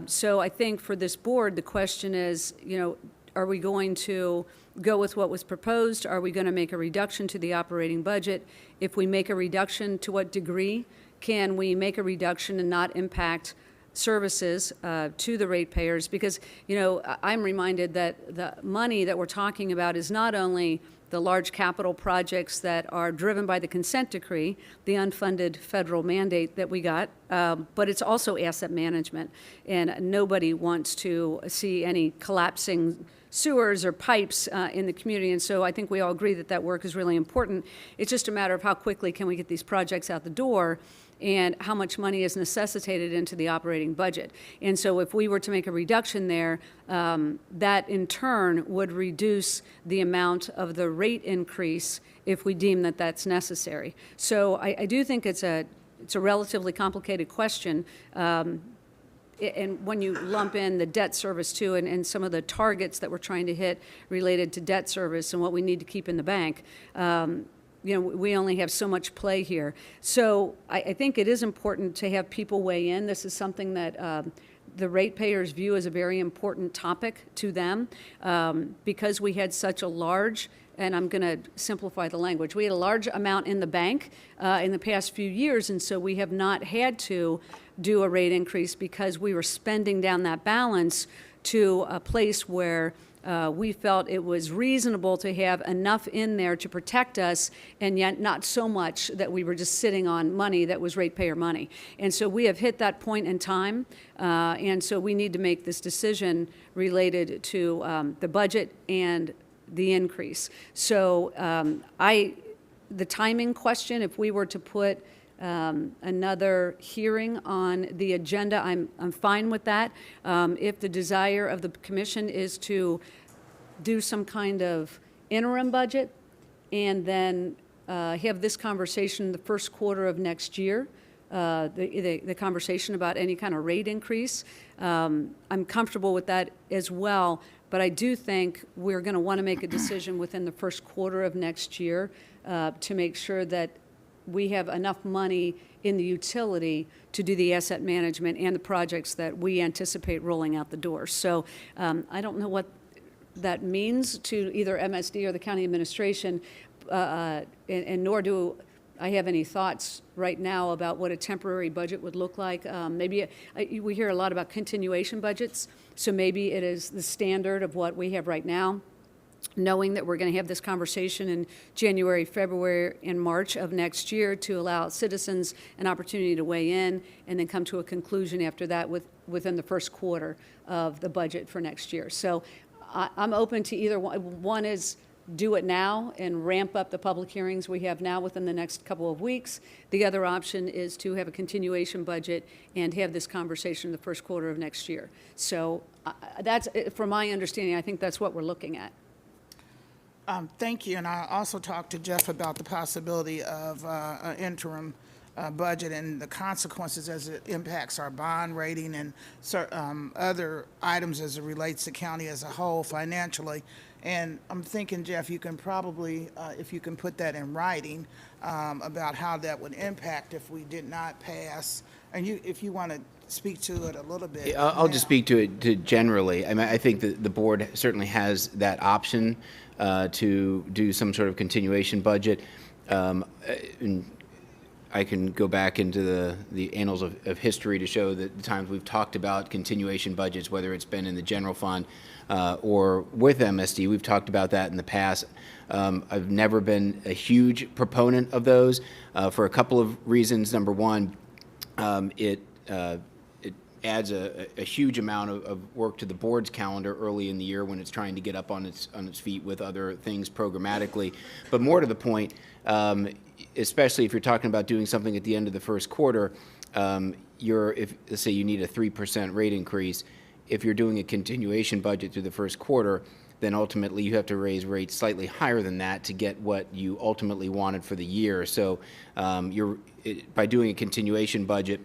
Speaker 4: So I think for this board, the question is, you know, are we going to go with what was proposed? Are we going to make a reduction to the operating budget? If we make a reduction, to what degree? Can we make a reduction and not impact services to the ratepayers? Because, I'm reminded that the money that we're talking about is not only the large capital projects that are driven by the consent decree, the unfunded federal mandate that we got, but it's also asset management. And nobody wants to see any collapsing sewers or pipes in the community. And so I think we all agree that that work is really important. It's just a matter of how quickly can we get these projects out the door and how much money is necessitated into the operating budget. And so if we were to make a reduction there, that in turn would reduce the amount of the rate increase if we deem that that's necessary. So I do think it's a relatively complicated question. And when you lump in the debt service too, and some of the targets that we're trying to hit related to debt service and what we need to keep in the bank, we only have so much play here. So I think it is important to have people weigh in. This is something that the ratepayers view as a very important topic to them because we had such a large, and I'm going to simplify the language, we had a large amount in the bank in the past few years, and so we have not had to do a rate increase because we were spending down that balance to a place where we felt it was reasonable to have enough in there to protect us, and yet not so much that we were just sitting on money that was ratepayer money. And so we have hit that point in time, and so we need to make this decision related to the budget and the increase. So the timing question, if we were to put another hearing on the agenda, I'm fine with that. If the desire of the commission is to do some kind of interim budget and then have this conversation the first quarter of next year, the conversation about any kind of rate increase, I'm comfortable with that as well. But I do think we're going to want to make a decision within the first quarter of next year to make sure that we have enough money in the utility to do the asset management and the projects that we anticipate rolling out the door. So I don't know what that means to either MSD or the county administration, and nor do I have any thoughts right now about what a temporary budget would look like. Maybe we hear a lot about continuation budgets, so maybe it is the standard of what we have right now, knowing that we're going to have this conversation in January, February, and March of next year to allow citizens an opportunity to weigh in and then come to a conclusion after that within the first quarter of the budget for next year. So I'm open to either one. One is do it now and ramp up the public hearings we have now within the next couple of weeks. The other option is to have a continuation budget and have this conversation in the first quarter of next year. So that's, from my understanding, I think that's what we're looking at.
Speaker 1: Thank you, and I also talked to Jeff about the possibility of an interim budget and the consequences as it impacts our bond rating and other items as it relates to county as a whole financially. And I'm thinking, Jeff, you can probably, if you can put that in writing, about how that would impact if we did not pass, and if you want to speak to it a little bit.
Speaker 5: I'll just speak to it generally. I mean, I think that the board certainly has that option to do some sort of continuation budget. And I can go back into the annals of history to show that the times we've talked about continuation budgets, whether it's been in the general fund or with MSD, we've talked about that in the past. I've never been a huge proponent of those for a couple of reasons. Number one, it adds a huge amount of work to the board's calendar early in the year when it's trying to get up on its feet with other things programmatically. But more to the point, especially if you're talking about doing something at the end of the first quarter, if let's say you need a 3% rate increase, if you're doing a continuation budget through the first quarter, then ultimately you have to raise rates slightly higher than that to get what you ultimately wanted for the year. So by doing a continuation budget,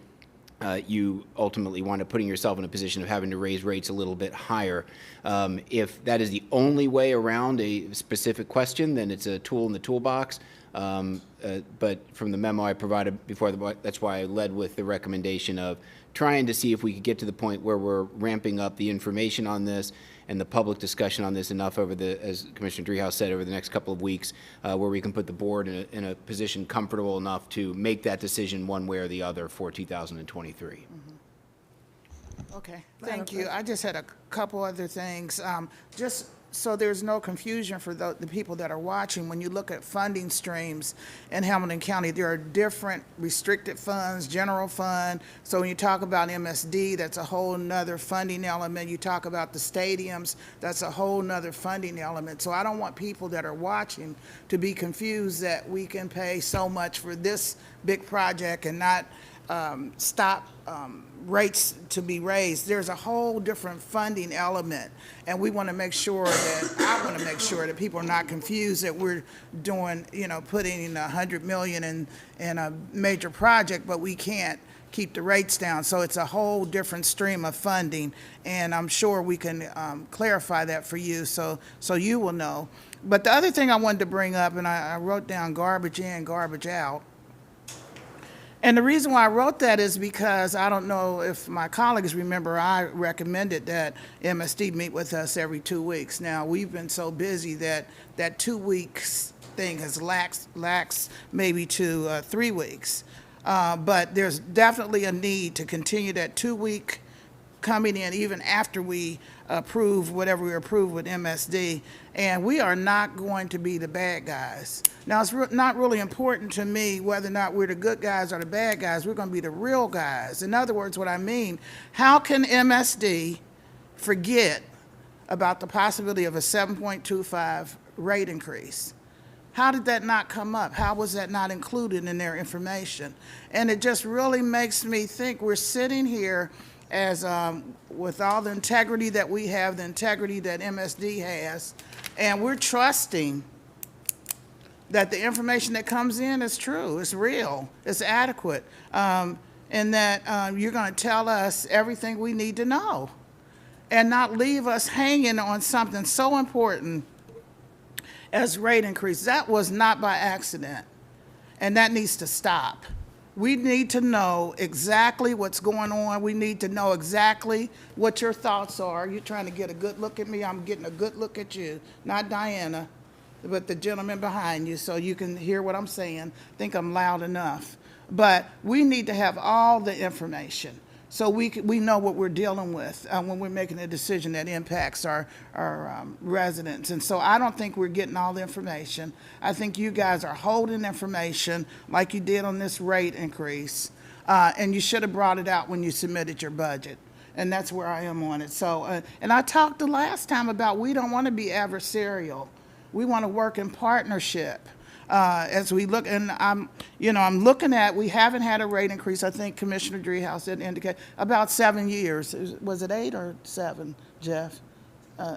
Speaker 5: you ultimately wind up putting yourself in a position of having to raise rates a little bit higher. If that is the only way around a specific question, then it's a tool in the toolbox. But from the memo I provided before, that's why I led with the recommendation of trying to see if we could get to the point where we're ramping up the information on this and the public discussion on this enough over the, as Commissioner Dreehouse said, over the next couple of weeks, where we can put the board in a position comfortable enough to make that decision one way or the other for 2023.
Speaker 1: Okay, thank you. I just had a couple other things. Just so there's no confusion for the people that are watching, when you look at funding streams in Hamilton County, there are different restricted funds, general fund. So when you talk about MSD, that's a whole nother funding element. You talk about the stadiums, that's a whole nother funding element. So I don't want people that are watching to be confused that we can pay so much for this big project and not stop rates to be raised. There's a whole different funding element, and we want to make sure that, I want to make sure that people are not confused that we're doing, putting $100 million in a major project, but we can't keep the rates down. So it's a whole different stream of funding, and I'm sure we can clarify that for you so you will know. But the other thing I wanted to bring up, and I wrote down garbage in, garbage out. And the reason why I wrote that is because I don't know if my colleagues remember, I recommended that MSD meet with us every 2 weeks. Now, we've been so busy that 2 weeks thing has laxed maybe to 3 weeks. But there's definitely a need to continue that 2-week coming in even after we approve whatever we approve with MSD. And we are not going to be the bad guys. Now, it's not really important to me whether or not we're the good guys or the bad guys. We're going to be the real guys. In other words, what I mean, how can MSD forget about the possibility of a 7.25 rate increase? How did that not come up? How was that not included in their information? And it just really makes me think we're sitting here as with all the integrity that we have, the integrity that MSD has, and we're trusting that the information that comes in is true, it's real, it's adequate, and that you're going to tell us everything we need to know and not leave us hanging on something so important as rate increase. That was not by accident, and that needs to stop. We need to know exactly what's going on. We need to know exactly what your thoughts are. You're trying to get a good look at me. I'm getting a good look at you, not Diana, but the gentleman behind you, so you can hear what I'm saying. I think I'm loud enough. But we need to have all the information so we know what we're dealing with when we're making a decision that impacts our residents. And so I don't think we're getting all the information. I think you guys are holding information like you did on this rate increase, and you should have brought it out when you submitted your budget. And that's where I am on it. So, and I talked the last time about we don't want to be adversarial. We want to work in partnership. As we look, and I'm looking at, we haven't had a rate increase, I think Commissioner Dreehouse did indicate, about 7 years. Was it 8 or 7, Jeff?
Speaker 5: I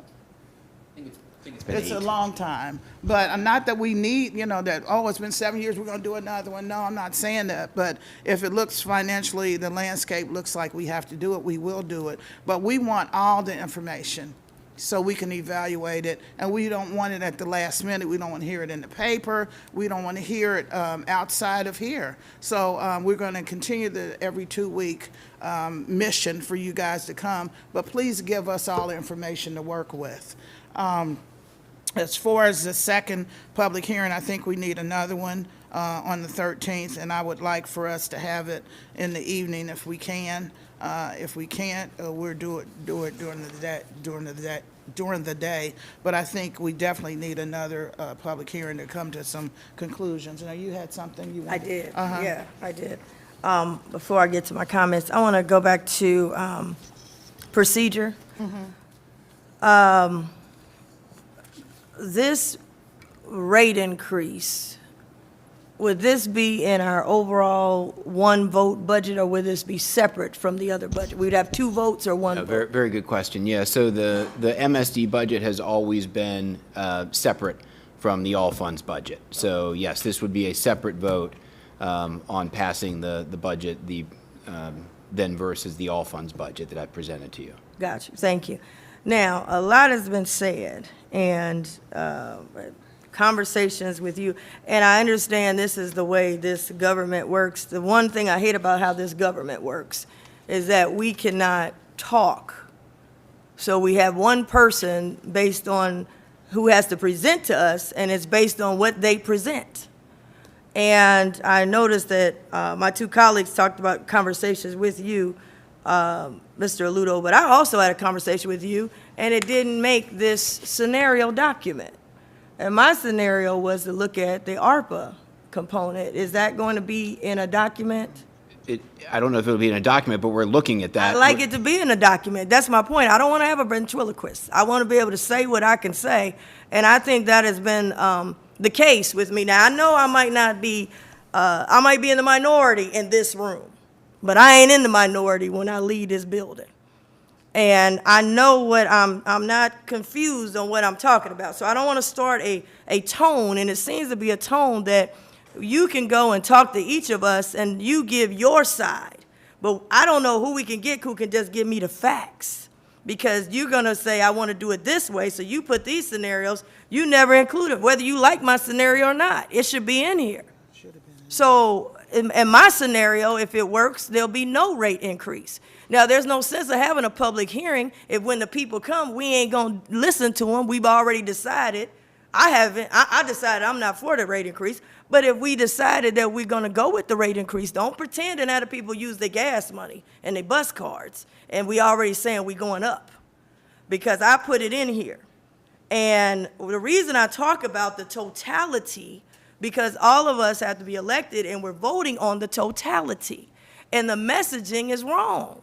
Speaker 5: think it's been
Speaker 1: It's
Speaker 5: 8.
Speaker 1: a long time, but not that we need, that, oh, it's been 7 years, we're going to do another one. No, I'm not saying that, but if it looks financially, the landscape looks like we have to do it, we will do it. But we want all the information so we can evaluate it, and we don't want it at the last minute. We don't want to hear it in the paper. We don't want to hear it outside of here. So we're going to continue the every 2-week mission for you guys to come, but please give us all the information to work with. As far as the second public hearing, I think we need another one on the 13th, and I would like for us to have it in the evening if we can. If we can't, we'll do it during the day. But I think we definitely need another public hearing to come to some conclusions. Now, you had something you
Speaker 6: I
Speaker 1: wanted?
Speaker 6: did, yeah, I did. Before I get to my comments, I want to go back to procedure. This rate increase, would this be in our overall one-vote budget, or would this be separate from the other budget? We'd have 2 votes or 1 vote?
Speaker 5: Very, very good question. Yeah, so the MSD budget has always been separate from the all funds budget. So yes, this would be a separate vote on passing the budget, then versus the all funds budget that I presented to you.
Speaker 6: Got you, thank you. Now, a lot has been said, and conversations with you, and I understand this is the way this government works. The one thing I hate about how this government works is that we cannot talk So we have one person based on who has to present to us, and it's based on what they present. And I noticed that my two colleagues talked about conversations with you, Mr. Aludo, but I also had a conversation with you, and it didn't make this scenario document. And my scenario was to look at the ARPA component. Is that going to be in a document?
Speaker 5: I don't know if it'll be in a document, but we're looking at that.
Speaker 6: I'd like it to be in a document. That's my point. I don't want to have a ventriloquist. I want to be able to say what I can say, and I think that has been the case with me. Now, I know I might not be, I might be in the minority in this room, but I ain't in the minority when I lead this building. And I know what I'm not confused on what I'm talking about. So I don't want to start a tone, and it seems to be a tone that you can go and talk to each of us and you give your side. But I don't know who we can get who can just give me the facts. Because you're going to say, I want to do it this way, so you put these scenarios, you never include it, whether you like my scenario or not. It should be in here. So in my scenario, if it works, there'll be no rate increase. Now, there's no sense of having a public hearing if when the people come, we ain't going to listen to them. We've already decided. I decided I'm not for the rate increase. But if we decided that we're going to go with the rate increase, don't pretend and have the people use their gas money and their bus cards. And we already saying we're going up. Because I put it in here. And the reason I talk about the totality, because all of us have to be elected and we're voting on the totality. And the messaging is wrong.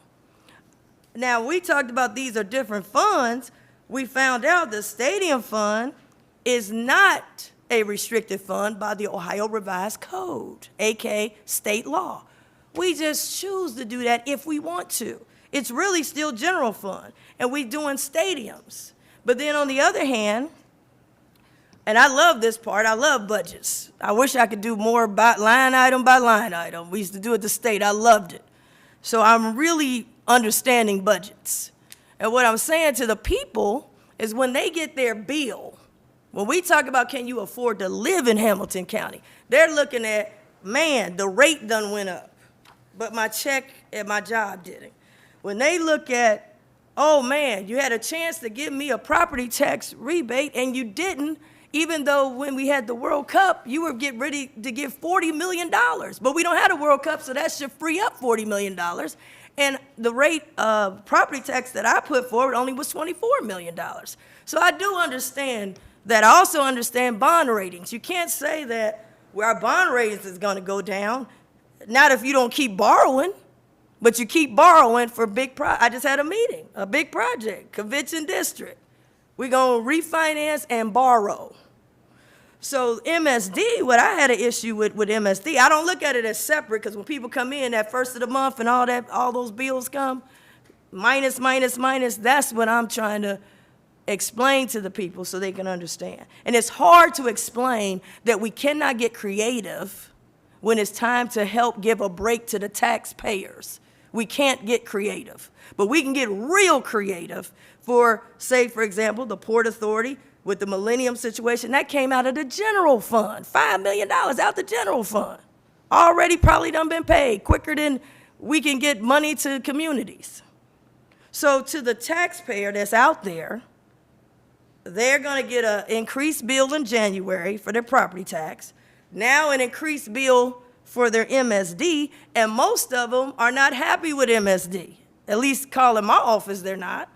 Speaker 6: Now, we talked about these are different funds. We found out the stadium fund is not a restricted fund by the Ohio Revised Code, aka state law. We just choose to do that if we want to. It's really still general fund, and we're doing stadiums. But then on the other hand, and I love this part, I love budgets. I wish I could do more line item by line item. We used to do it at the state, I loved it. So I'm really understanding budgets. And what I'm saying to the people is when they get their bill, when we talk about can you afford to live in Hamilton County, they're looking at, man, the rate done went up, but my check at my job didn't. When they look at, oh man, you had a chance to give me a property tax rebate and you didn't, even though when we had the World Cup, you were getting ready to give $40 million. But we don't have the World Cup, so that should free up $40 million. And the rate of property tax that I put forward only was $24 million. So I do understand that. I also understand bond ratings. You can't say that where our bond ratings is going to go down, not if you don't keep borrowing, but you keep borrowing for big I just had a meeting, a big project, Convention District. We're going to refinance and borrow. So MSD, what I had an issue with MSD, I don't look at it as separate, because when people come in that first of the month and all those bills come, minus, that's what I'm trying to explain to the people so they can understand. And it's hard to explain that we cannot get creative when it's time to help give a break to the taxpayers. We can't get creative, but we can get real creative for, say, for example, the Port Authority with the Millennium situation. That came out of the general fund, $5 million out the general fund. Already probably done been paid quicker than we can get money to communities. So to the taxpayer that's out there, they're going to get an increased bill in January for their property tax, now an increased bill for their MSD, and most of them are not happy with MSD. At least calling my office, they're not.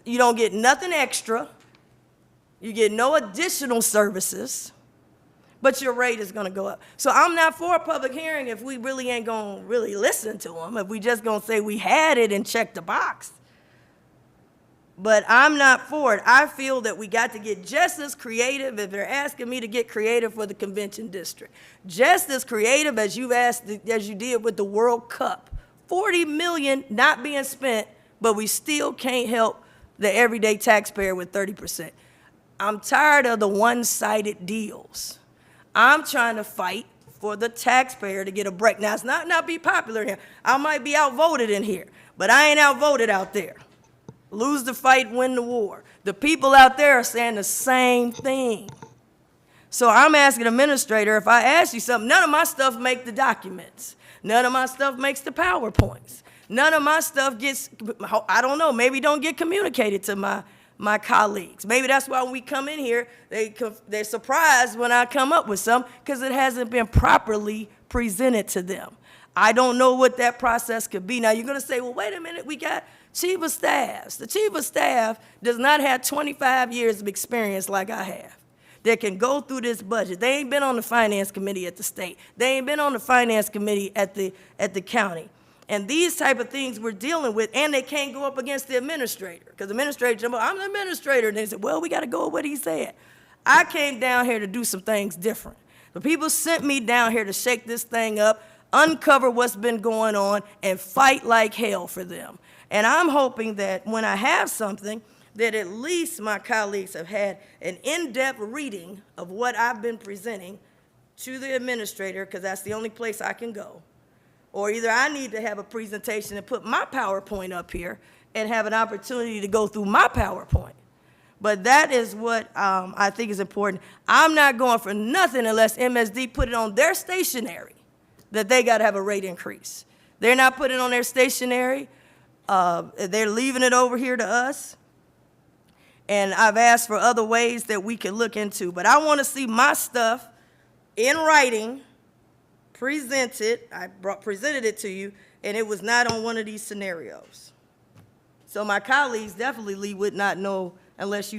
Speaker 6: You don't get nothing extra. You get no additional services, but your rate is going to go up. So I'm not for a public hearing if we really ain't going to really listen to them, if we just going to say we had it and check the box. But I'm not for it. I feel that we got to get just as creative, if they're asking me to get creative for the Convention District, just as creative as you've asked, as you did with the World Cup. $40 million not being spent, but we still can't help the everyday taxpayer with 30%. I'm tired of the one-sided deals. I'm trying to fight for the taxpayer to get a break. Now, it's not be popular here. I might be outvoted in here, but I ain't outvoted out there. Lose the fight, win the war. The people out there are saying the same thing. So I'm asking the administrator, if I ask you something, none of my stuff make the documents. None of my stuff makes the PowerPoints. none of my stuff gets, I don't know, maybe don't get communicated to my colleagues. Maybe that's why when we come in here, they're surprised when I come up with something, because it hasn't been properly presented to them. I don't know what that process could be. Now, you're going to say, well, wait a minute, we got chief of staffs. The chief of staff does not have 25 years of experience like I have that can go through this budget. They ain't been on the finance committee at the state. They ain't been on the finance committee at the county. And these type of things we're dealing with, and they can't go up against the administrator, because the administrator, I'm the administrator, and they said, well, we got to go with what he said. I came down here to do some things different. The people sent me down here to shake this thing up, uncover what's been going on, and fight like hell for them. And I'm hoping that when I have something, that at least my colleagues have had an in-depth reading of what I've been presenting to the administrator, because that's the only place I can go. Or either I need to have a presentation and put my PowerPoint up here and have an opportunity to go through my PowerPoint. But that is what I think is important. I'm not going for nothing unless MSD put it on their stationery that they got to have a rate increase. They're not putting it on their stationery. They're leaving it over here to us. And I've asked for other ways that we can look into. But I want to see my stuff in writing, presented. I presented it to you, and it was not on one of these scenarios. So my colleagues definitely would not know unless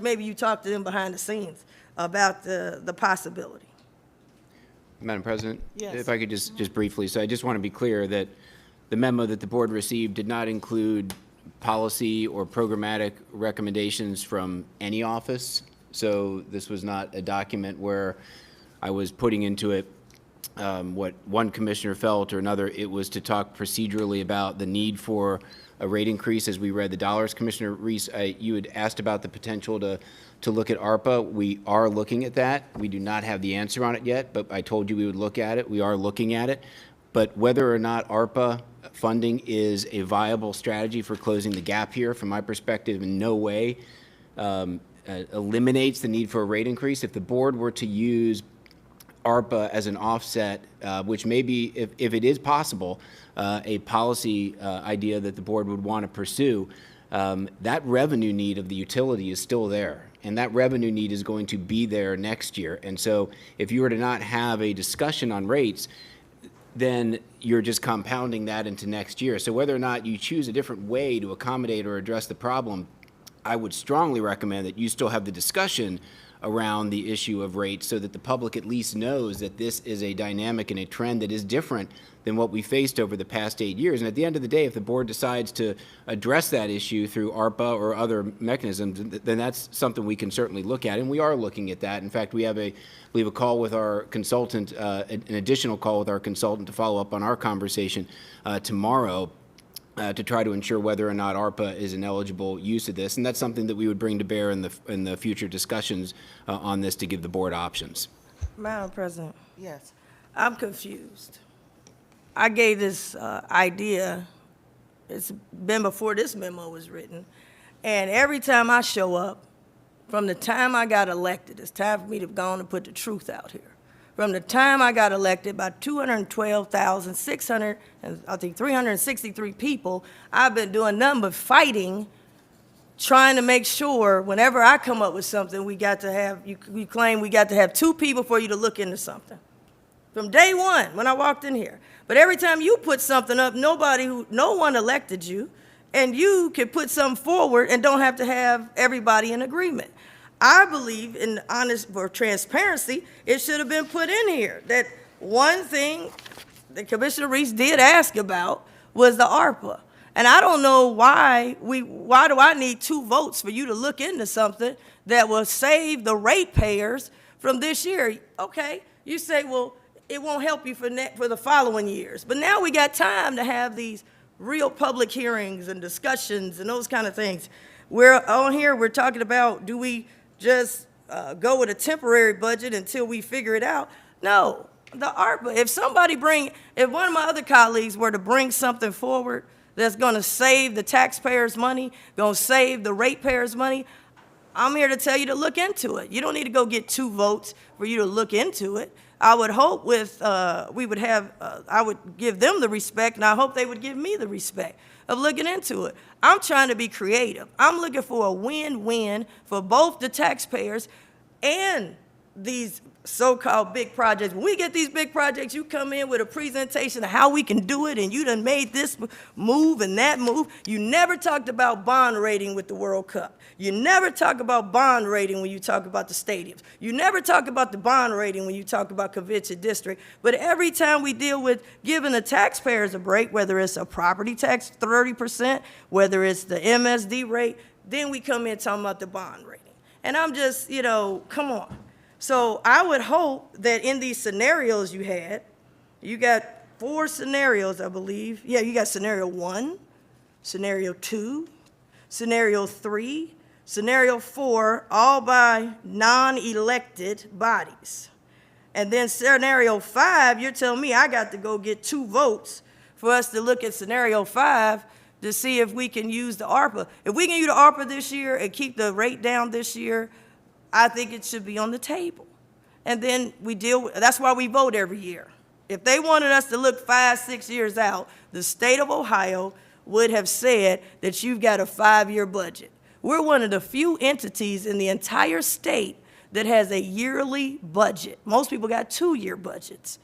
Speaker 6: maybe you talk to them behind the scenes about the possibility.
Speaker 5: Madam President?
Speaker 1: Yes.
Speaker 5: If I could just briefly, so I just want to be clear that the memo that the board received did not include policy or programmatic recommendations from any office. So this was not a document where I was putting into it what one commissioner felt or another. It was to talk procedurally about the need for a rate increase as we read the dollars. Commissioner Reese, you had asked about the potential to look at ARPA. We are looking at that. We do not have the answer on it yet, but I told you we would look at it. We are looking at it. But whether or not ARPA funding is a viable strategy for closing the gap here, from my perspective, in no way eliminates the need for a rate increase. If the board were to use ARPA as an offset, which may be, if it is possible, a policy idea that the board would want to pursue, that revenue need of the utility is still there. And that revenue need is going to be there next year. And so if you were to not have a discussion on rates, then you're just compounding that into next year. So whether or not you choose a different way to accommodate or address the problem, I would strongly recommend that you still have the discussion around the issue of rates so that the public at least knows that this is a dynamic and a trend that is different than what we faced over the past 8 years. And at the end of the day, if the board decides to address that issue through ARPA or other mechanisms, then that's something we can certainly look at, and we are looking at that. In fact, we have a call with our consultant, an additional call with our consultant to follow up on our conversation tomorrow to try to ensure whether or not ARPA is an eligible use of this. And that's something that we would bring to bear in the future discussions on this to give the board options.
Speaker 6: Madam President,
Speaker 1: Yes.
Speaker 6: I'm confused. I gave this idea, it's been before this memo was written, and every time I show up, from the time I got elected, it's time for me to go on and put the truth out here. From the time I got elected, by 212,600, and I think 363 people, I've been doing nothing but fighting, trying to make sure whenever I come up with something, we claim we got to have 2 people for you to look into something. From day one, when I walked in here. But every time you put something up, no one elected you, and you can put something forward and don't have to have everybody in agreement. I believe in for transparency, it should have been put in here. That one thing that Commissioner Reese did ask about was the ARPA. And I don't know why do I need 2 votes for you to look into something that will save the ratepayers from this year? Okay, you say, well, it won't help you for the following years. But now we got time to have these real public hearings and discussions and those kind of things. We're talking about, do we just go with a temporary budget until we figure it out? No, the ARPA, if one of my other colleagues were to bring something forward that's gonna save the taxpayers' money, gonna save the ratepayers' money, I'm here to tell you to look into it. You don't need to go get 2 votes for you to look into it. I would hope I would give them the respect, and I hope they would give me the respect of looking into it. I'm trying to be creative. I'm looking for a win-win for both the taxpayers and these so-called big projects. When we get these big projects, you come in with a presentation of how we can do it, and you done made this move and that move. You never talked about bond rating with the World Cup. You never talk about bond rating when you talk about the stadiums. You never talk about the bond rating when you talk about Convention District. But every time we deal with giving the taxpayers a break, whether it's a property tax 30%, whether it's the MSD rate, then we come in talking about the bond rating. And I'm just, come on. So I would hope that in these scenarios you got 4 scenarios, I believe. Yeah, you got scenario 1, scenario 2, scenario 3, scenario 4, all by non-elected bodies. And then scenario 5, you're telling me I got to go get 2 votes for us to look at scenario 5 to see if we can use the ARPA. If we can use the ARPA this year and keep the rate down this year, I think it should be on the table. And then that's why we vote every year. If they wanted us to look 5, 6 years out, the state of Ohio would have said that you've got a 5-year budget. We're one of the few entities in the entire state that has a yearly budget. Most people got 2-year budgets.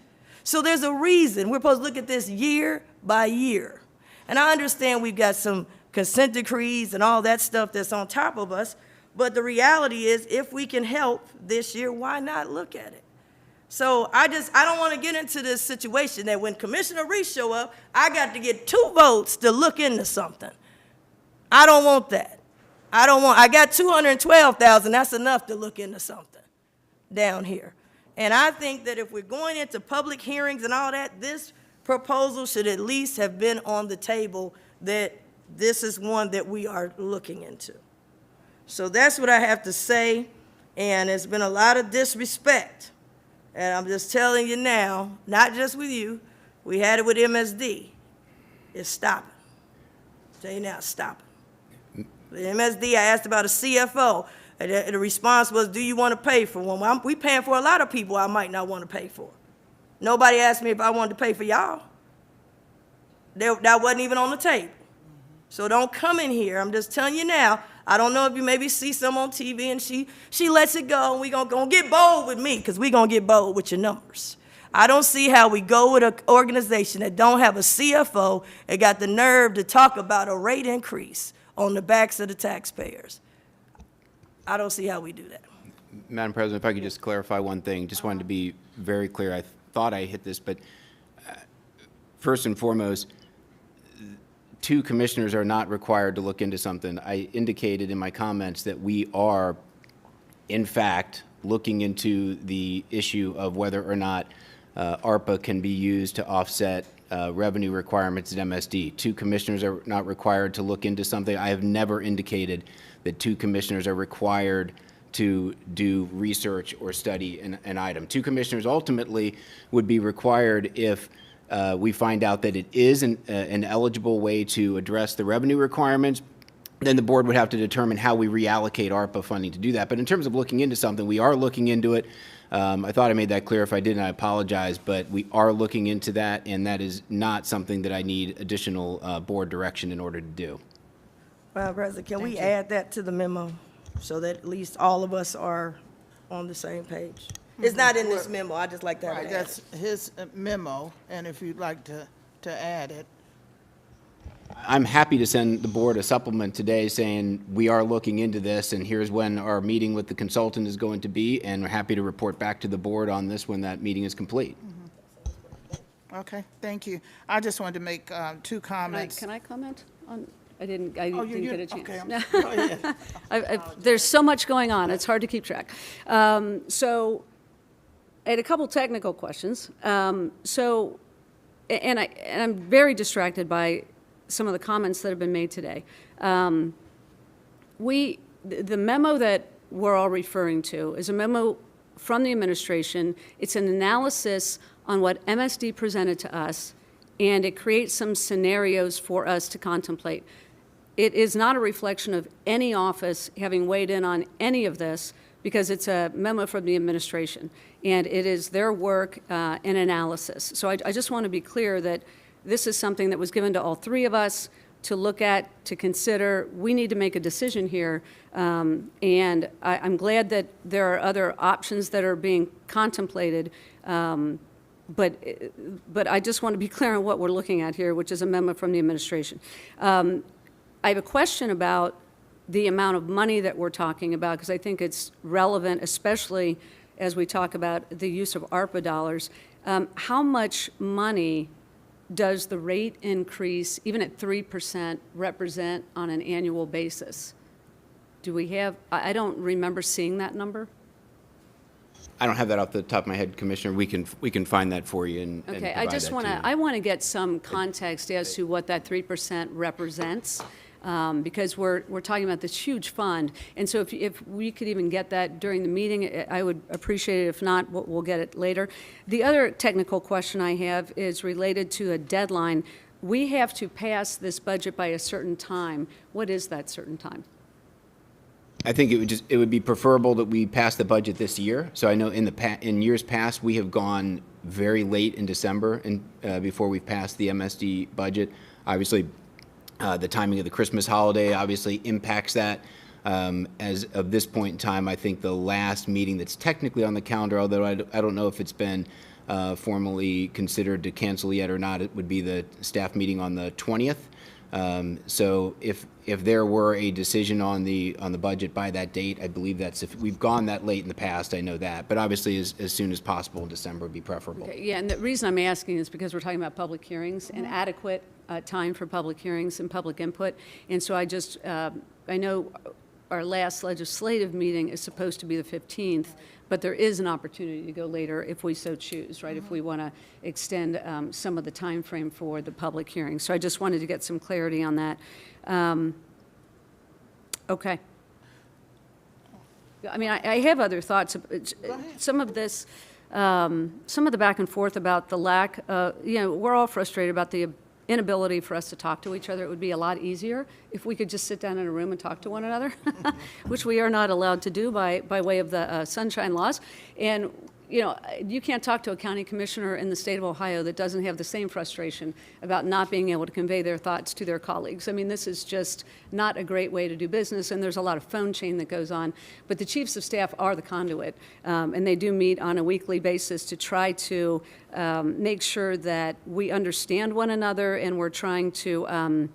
Speaker 6: So there's a reason we're supposed to look at this year by year. And I understand we've got some consent decrees and all that stuff that's on top of us, but the reality is, if we can help this year, why not look at it? So I don't want to get into this situation that when Commissioner Reese show up, I got to get 2 votes to look into something. I don't want that. I got 212,000, that's enough to look into something down here. And I think that if we're going into public hearings and all that, this proposal should at least have been on the table, that this is one that we are looking into. So that's what I have to say, and there's been a lot of disrespect. And I'm just telling you now, not just with you, we had it with MSD. It's stopping. Tell you now, it's stopping. The MSD, I asked about a CFO, and the response was, do you want to pay for one? Well, we paying for a lot of people I might not want to pay for. Nobody asked me if I wanted to pay for y'all. That wasn't even on the table. So don't come in here. I'm just telling you now. I don't know if you maybe see some on TV and she lets it go, and we gonna get bold with me, because we gonna get bold with your numbers. I don't see how we go with an organization that don't have a CFO and got the nerve to talk about a rate increase on the backs of the taxpayers. I don't see how we do that.
Speaker 5: Madam President, if I could just clarify one thing, just wanted to be very clear. I thought I hit this, but first and foremost, 2 commissioners are not required to look into something. I indicated in my comments that we are, in fact, looking into the issue of whether or not ARPA can be used to offset revenue requirements at MSD. 2 commissioners are not required to look into something. I have never indicated that 2 commissioners are required to do research or study an item. 2 commissioners ultimately would be required if we find out that it is an eligible way to address the revenue requirements. Then the board would have to determine how we reallocate ARPA funding to do that. But in terms of looking into something, we are looking into it. I thought I made that clear. If I didn't, I apologize. But we are looking into that, and that is not something that I need additional board direction in order to do.
Speaker 6: Madam President, can we add that to the memo so that at least all of us are on the same page? It's not in this memo. I just like to have it
Speaker 1: Right,
Speaker 6: added.
Speaker 1: that's his memo, and if you'd like to add it.
Speaker 5: I'm happy to send the board a supplement today saying we are looking into this, and here's when our meeting with the consultant is going to be, and we're happy to report back to the board on this when that meeting is complete.
Speaker 1: Okay, thank you. I just wanted to make 2 comments.
Speaker 4: Can I comment on? I didn't get a chance.
Speaker 1: Okay,
Speaker 4: No.
Speaker 1: go ahead.
Speaker 4: There's so much going on, it's hard to keep track. So I had a couple technical questions. And I'm very distracted by some of the comments that have been made today. The memo that we're all referring to is a memo from the administration. It's an analysis on what MSD presented to us, and it creates some scenarios for us to contemplate. it is not a reflection of any office having weighed in on any of this, because it's a memo from the administration, and it is their work and analysis. So I just want to be clear that this is something that was given to all three of us to look at, to consider. We need to make a decision here, and I'm glad that there are other options that are being contemplated, but I just want to be clear on what we're looking at here, which is a memo from the administration. I have a question about the amount of money that we're talking about, because I think it's relevant, especially as we talk about the use of ARPA dollars. How much money does the rate increase, even at 3%, represent on an annual basis? Do we have, I don't remember seeing that number.
Speaker 5: I don't have that off the top of my head, Commissioner. We can find that for you and
Speaker 4: Okay, I
Speaker 5: provide
Speaker 4: just
Speaker 5: that
Speaker 4: want
Speaker 5: to
Speaker 4: to,
Speaker 5: you.
Speaker 4: I want to get some context as to what that 3% represents, because we're talking about this huge fund. And so if we could even get that during the meeting, I would appreciate it. If not, we'll get it later. The other technical question I have is related to a deadline. We have to pass this budget by a certain time. What is that certain time?
Speaker 5: I think it would be preferable that we pass the budget this year. So I know in years past, we have gone very late in December before we've passed the MSD budget. Obviously, the timing of the Christmas holiday obviously impacts that. As of this point in time, I think the last meeting that's technically on the calendar, although I don't know if it's been formally considered to cancel yet or not, it would be the staff meeting on the 20th. So if there were a decision on the budget by that date, I believe if we've gone that late in the past, I know that. But obviously, as soon as possible in December would be preferable.
Speaker 4: Okay, yeah, and the reason I'm asking is because we're talking about public hearings and adequate time for public hearings and public input. And so I know our last legislative meeting is supposed to be the 15th, but there is an opportunity to go later if we so choose, right? If we want to extend some of the time frame for the public hearing. So I just wanted to get some clarity on that. Okay. I mean, I have other thoughts. Some of this, some of the back and forth about the lack, we're all frustrated about the inability for us to talk to each other. It would be a lot easier if we could just sit down in a room and talk to one another, which we are not allowed to do by way of the sunshine laws. And, you can't talk to a county commissioner in the state of Ohio that doesn't have the same frustration about not being able to convey their thoughts to their colleagues. I mean, this is just not a great way to do business, and there's a lot of phone chain that goes on. But the chiefs of staff are the conduit, and they do meet on a weekly basis to try to make sure that we understand one another, and we're trying to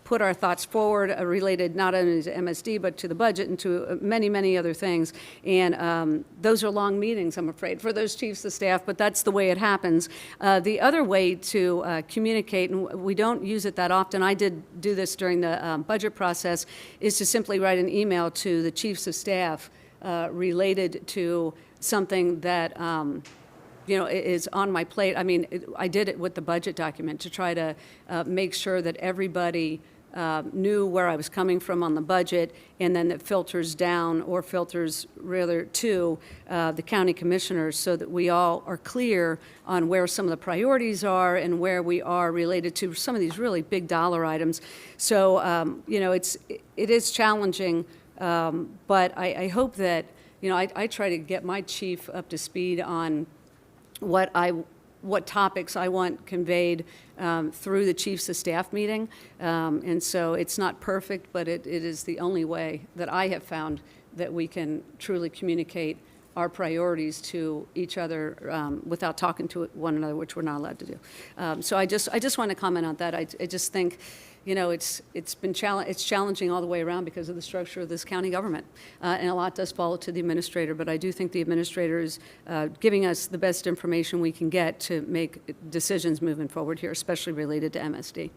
Speaker 4: put our thoughts forward related not only to MSD, but to the budget and to many, many other things. And those are long meetings, I'm afraid, for those chiefs of staff, but that's the way it happens. The other way to communicate, and we don't use it that often, I did do this during the budget process, is to simply write an email to the chiefs of staff related to something that is on my plate. I mean, I did it with the budget document to try to make sure that everybody knew where I was coming from on the budget, and then it filters down, or filters rather to the county commissioners, so that we all are clear on where some of the priorities are and where we are related to some of these really big dollar items. So, it is challenging, but I hope that, I try to get my chief up to speed on what topics I want conveyed through the chiefs of staff meeting. And so it's not perfect, but it is the only way that I have found that we can truly communicate our priorities to each other without talking to one another, which we're not allowed to do. So I just want to comment on that. I just think, it's challenging all the way around because of the structure of this county government. And a lot does fall to the administrator, but I do think the administrator is giving us the best information we can get to make decisions moving forward here, especially related to MSD.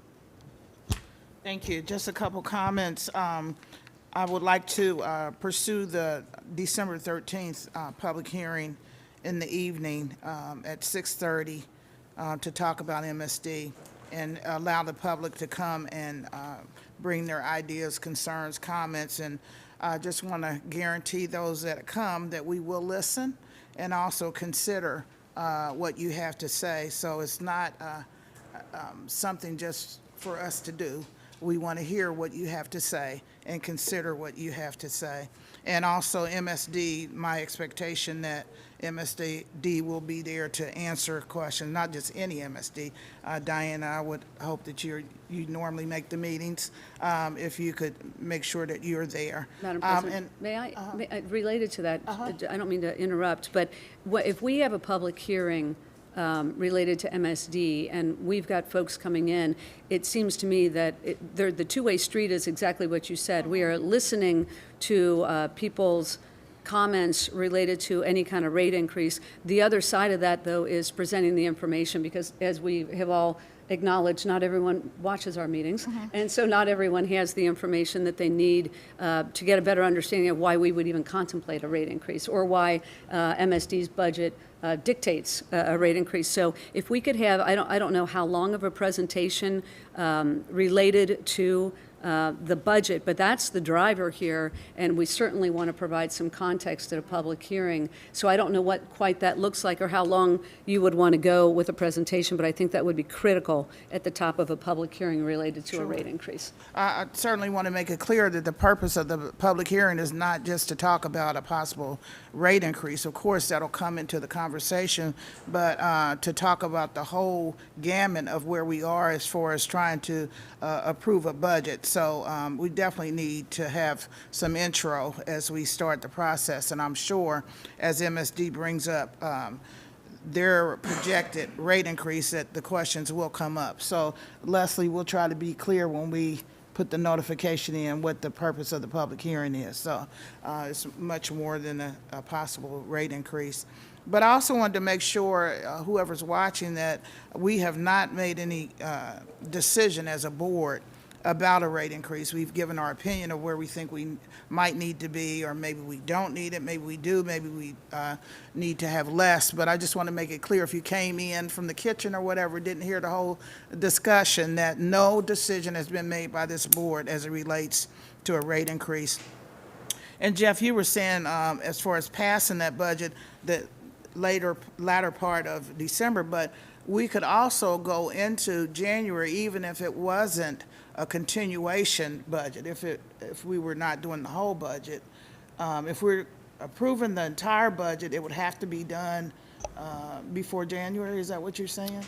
Speaker 1: Thank you. Just a couple comments. I would like to pursue the December 13th public hearing in the evening at 6:30 to talk about MSD, and allow the public to come and bring their ideas, concerns, comments. And I just want to guarantee those that come that we will listen and also consider what you have to say. So it's not something just for us to do. we want to hear what you have to say and consider what you have to say. And also MSD, my expectation that MSD will be there to answer questions, not just any MSD. Diana, I would hope that you normally make the meetings, if you could make sure that you're there.
Speaker 4: Madam President, related to that, I don't mean to interrupt, but if we have a public hearing related to MSD, and we've got folks coming in, it seems to me that the two-way street is exactly what you said. We are listening to people's comments related to any kind of rate increase. The other side of that, though, is presenting the information, because as we have all acknowledged, not everyone watches our meetings, and so not everyone has the information that they need to get a better understanding of why we would even contemplate a rate increase, or why MSD's budget dictates a rate increase. So if we could have, I don't know how long of a presentation related to the budget, but that's the driver here, and we certainly want to provide some context at a public hearing. So I don't know what quite that looks like or how long you would want to go with a presentation, but I think that would be critical at the top of a public hearing related to a rate increase.
Speaker 1: I certainly want to make it clear that the purpose of the public hearing is not just to talk about a possible rate increase. Of course, that'll come into the conversation, but to talk about the whole gamut of where we are as far as trying to approve a budget. So we definitely need to have some intro as we start the process, and I'm sure as MSD brings up their projected rate increase, that the questions will come up. So Leslie, we'll try to be clear when we put the notification in what the purpose of the public hearing is. So it's much more than a possible rate increase. But I also wanted to make sure, whoever's watching, that we have not made any decision as a board about a rate increase. We've given our opinion of where we think we might need to be, or maybe we don't need it, maybe we do, maybe we need to have less. But I just want to make it clear, if you came in from the kitchen or whatever, didn't hear the whole discussion, that no decision has been made by this board as it relates to a rate increase. And Jeff, you were saying, as far as passing that budget, that latter part of December, but we could also go into January, even if it wasn't a continuation budget, if we were not doing the whole budget. If we're approving the entire budget, it would have to be done before January. Is that what you're saying?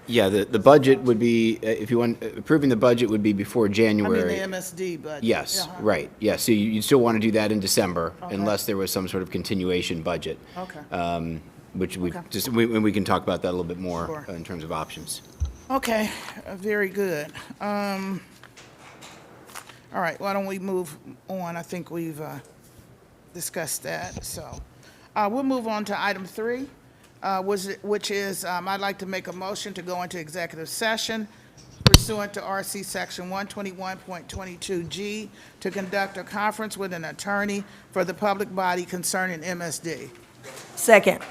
Speaker 5: Yeah, the budget would be, if you want, approving the budget would be before
Speaker 1: I
Speaker 5: January.
Speaker 1: mean, the MSD budget.
Speaker 5: Yes,
Speaker 1: Uh-huh.
Speaker 5: right, yes. So you'd still want to do that in December,
Speaker 1: Okay.
Speaker 5: unless there was some sort of continuation budget.
Speaker 1: Okay.
Speaker 5: Which we
Speaker 1: Okay.
Speaker 5: just, we can talk about that a little bit more
Speaker 1: Sure.
Speaker 5: in terms of options.
Speaker 1: Okay, very good. All right, why don't we move on? I think we've discussed that, so. We'll move on to item 3, which is, I'd like to make a motion to go into executive session pursuant to RC Section 121.22G to conduct a conference with an attorney for the public body concerning MSD.
Speaker 6: Second.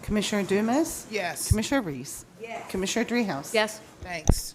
Speaker 7: Commissioner Dumas?
Speaker 1: Yes.
Speaker 7: Commissioner Reese? Yes. Commissioner Dreehouse?
Speaker 4: Yes?
Speaker 1: Thanks.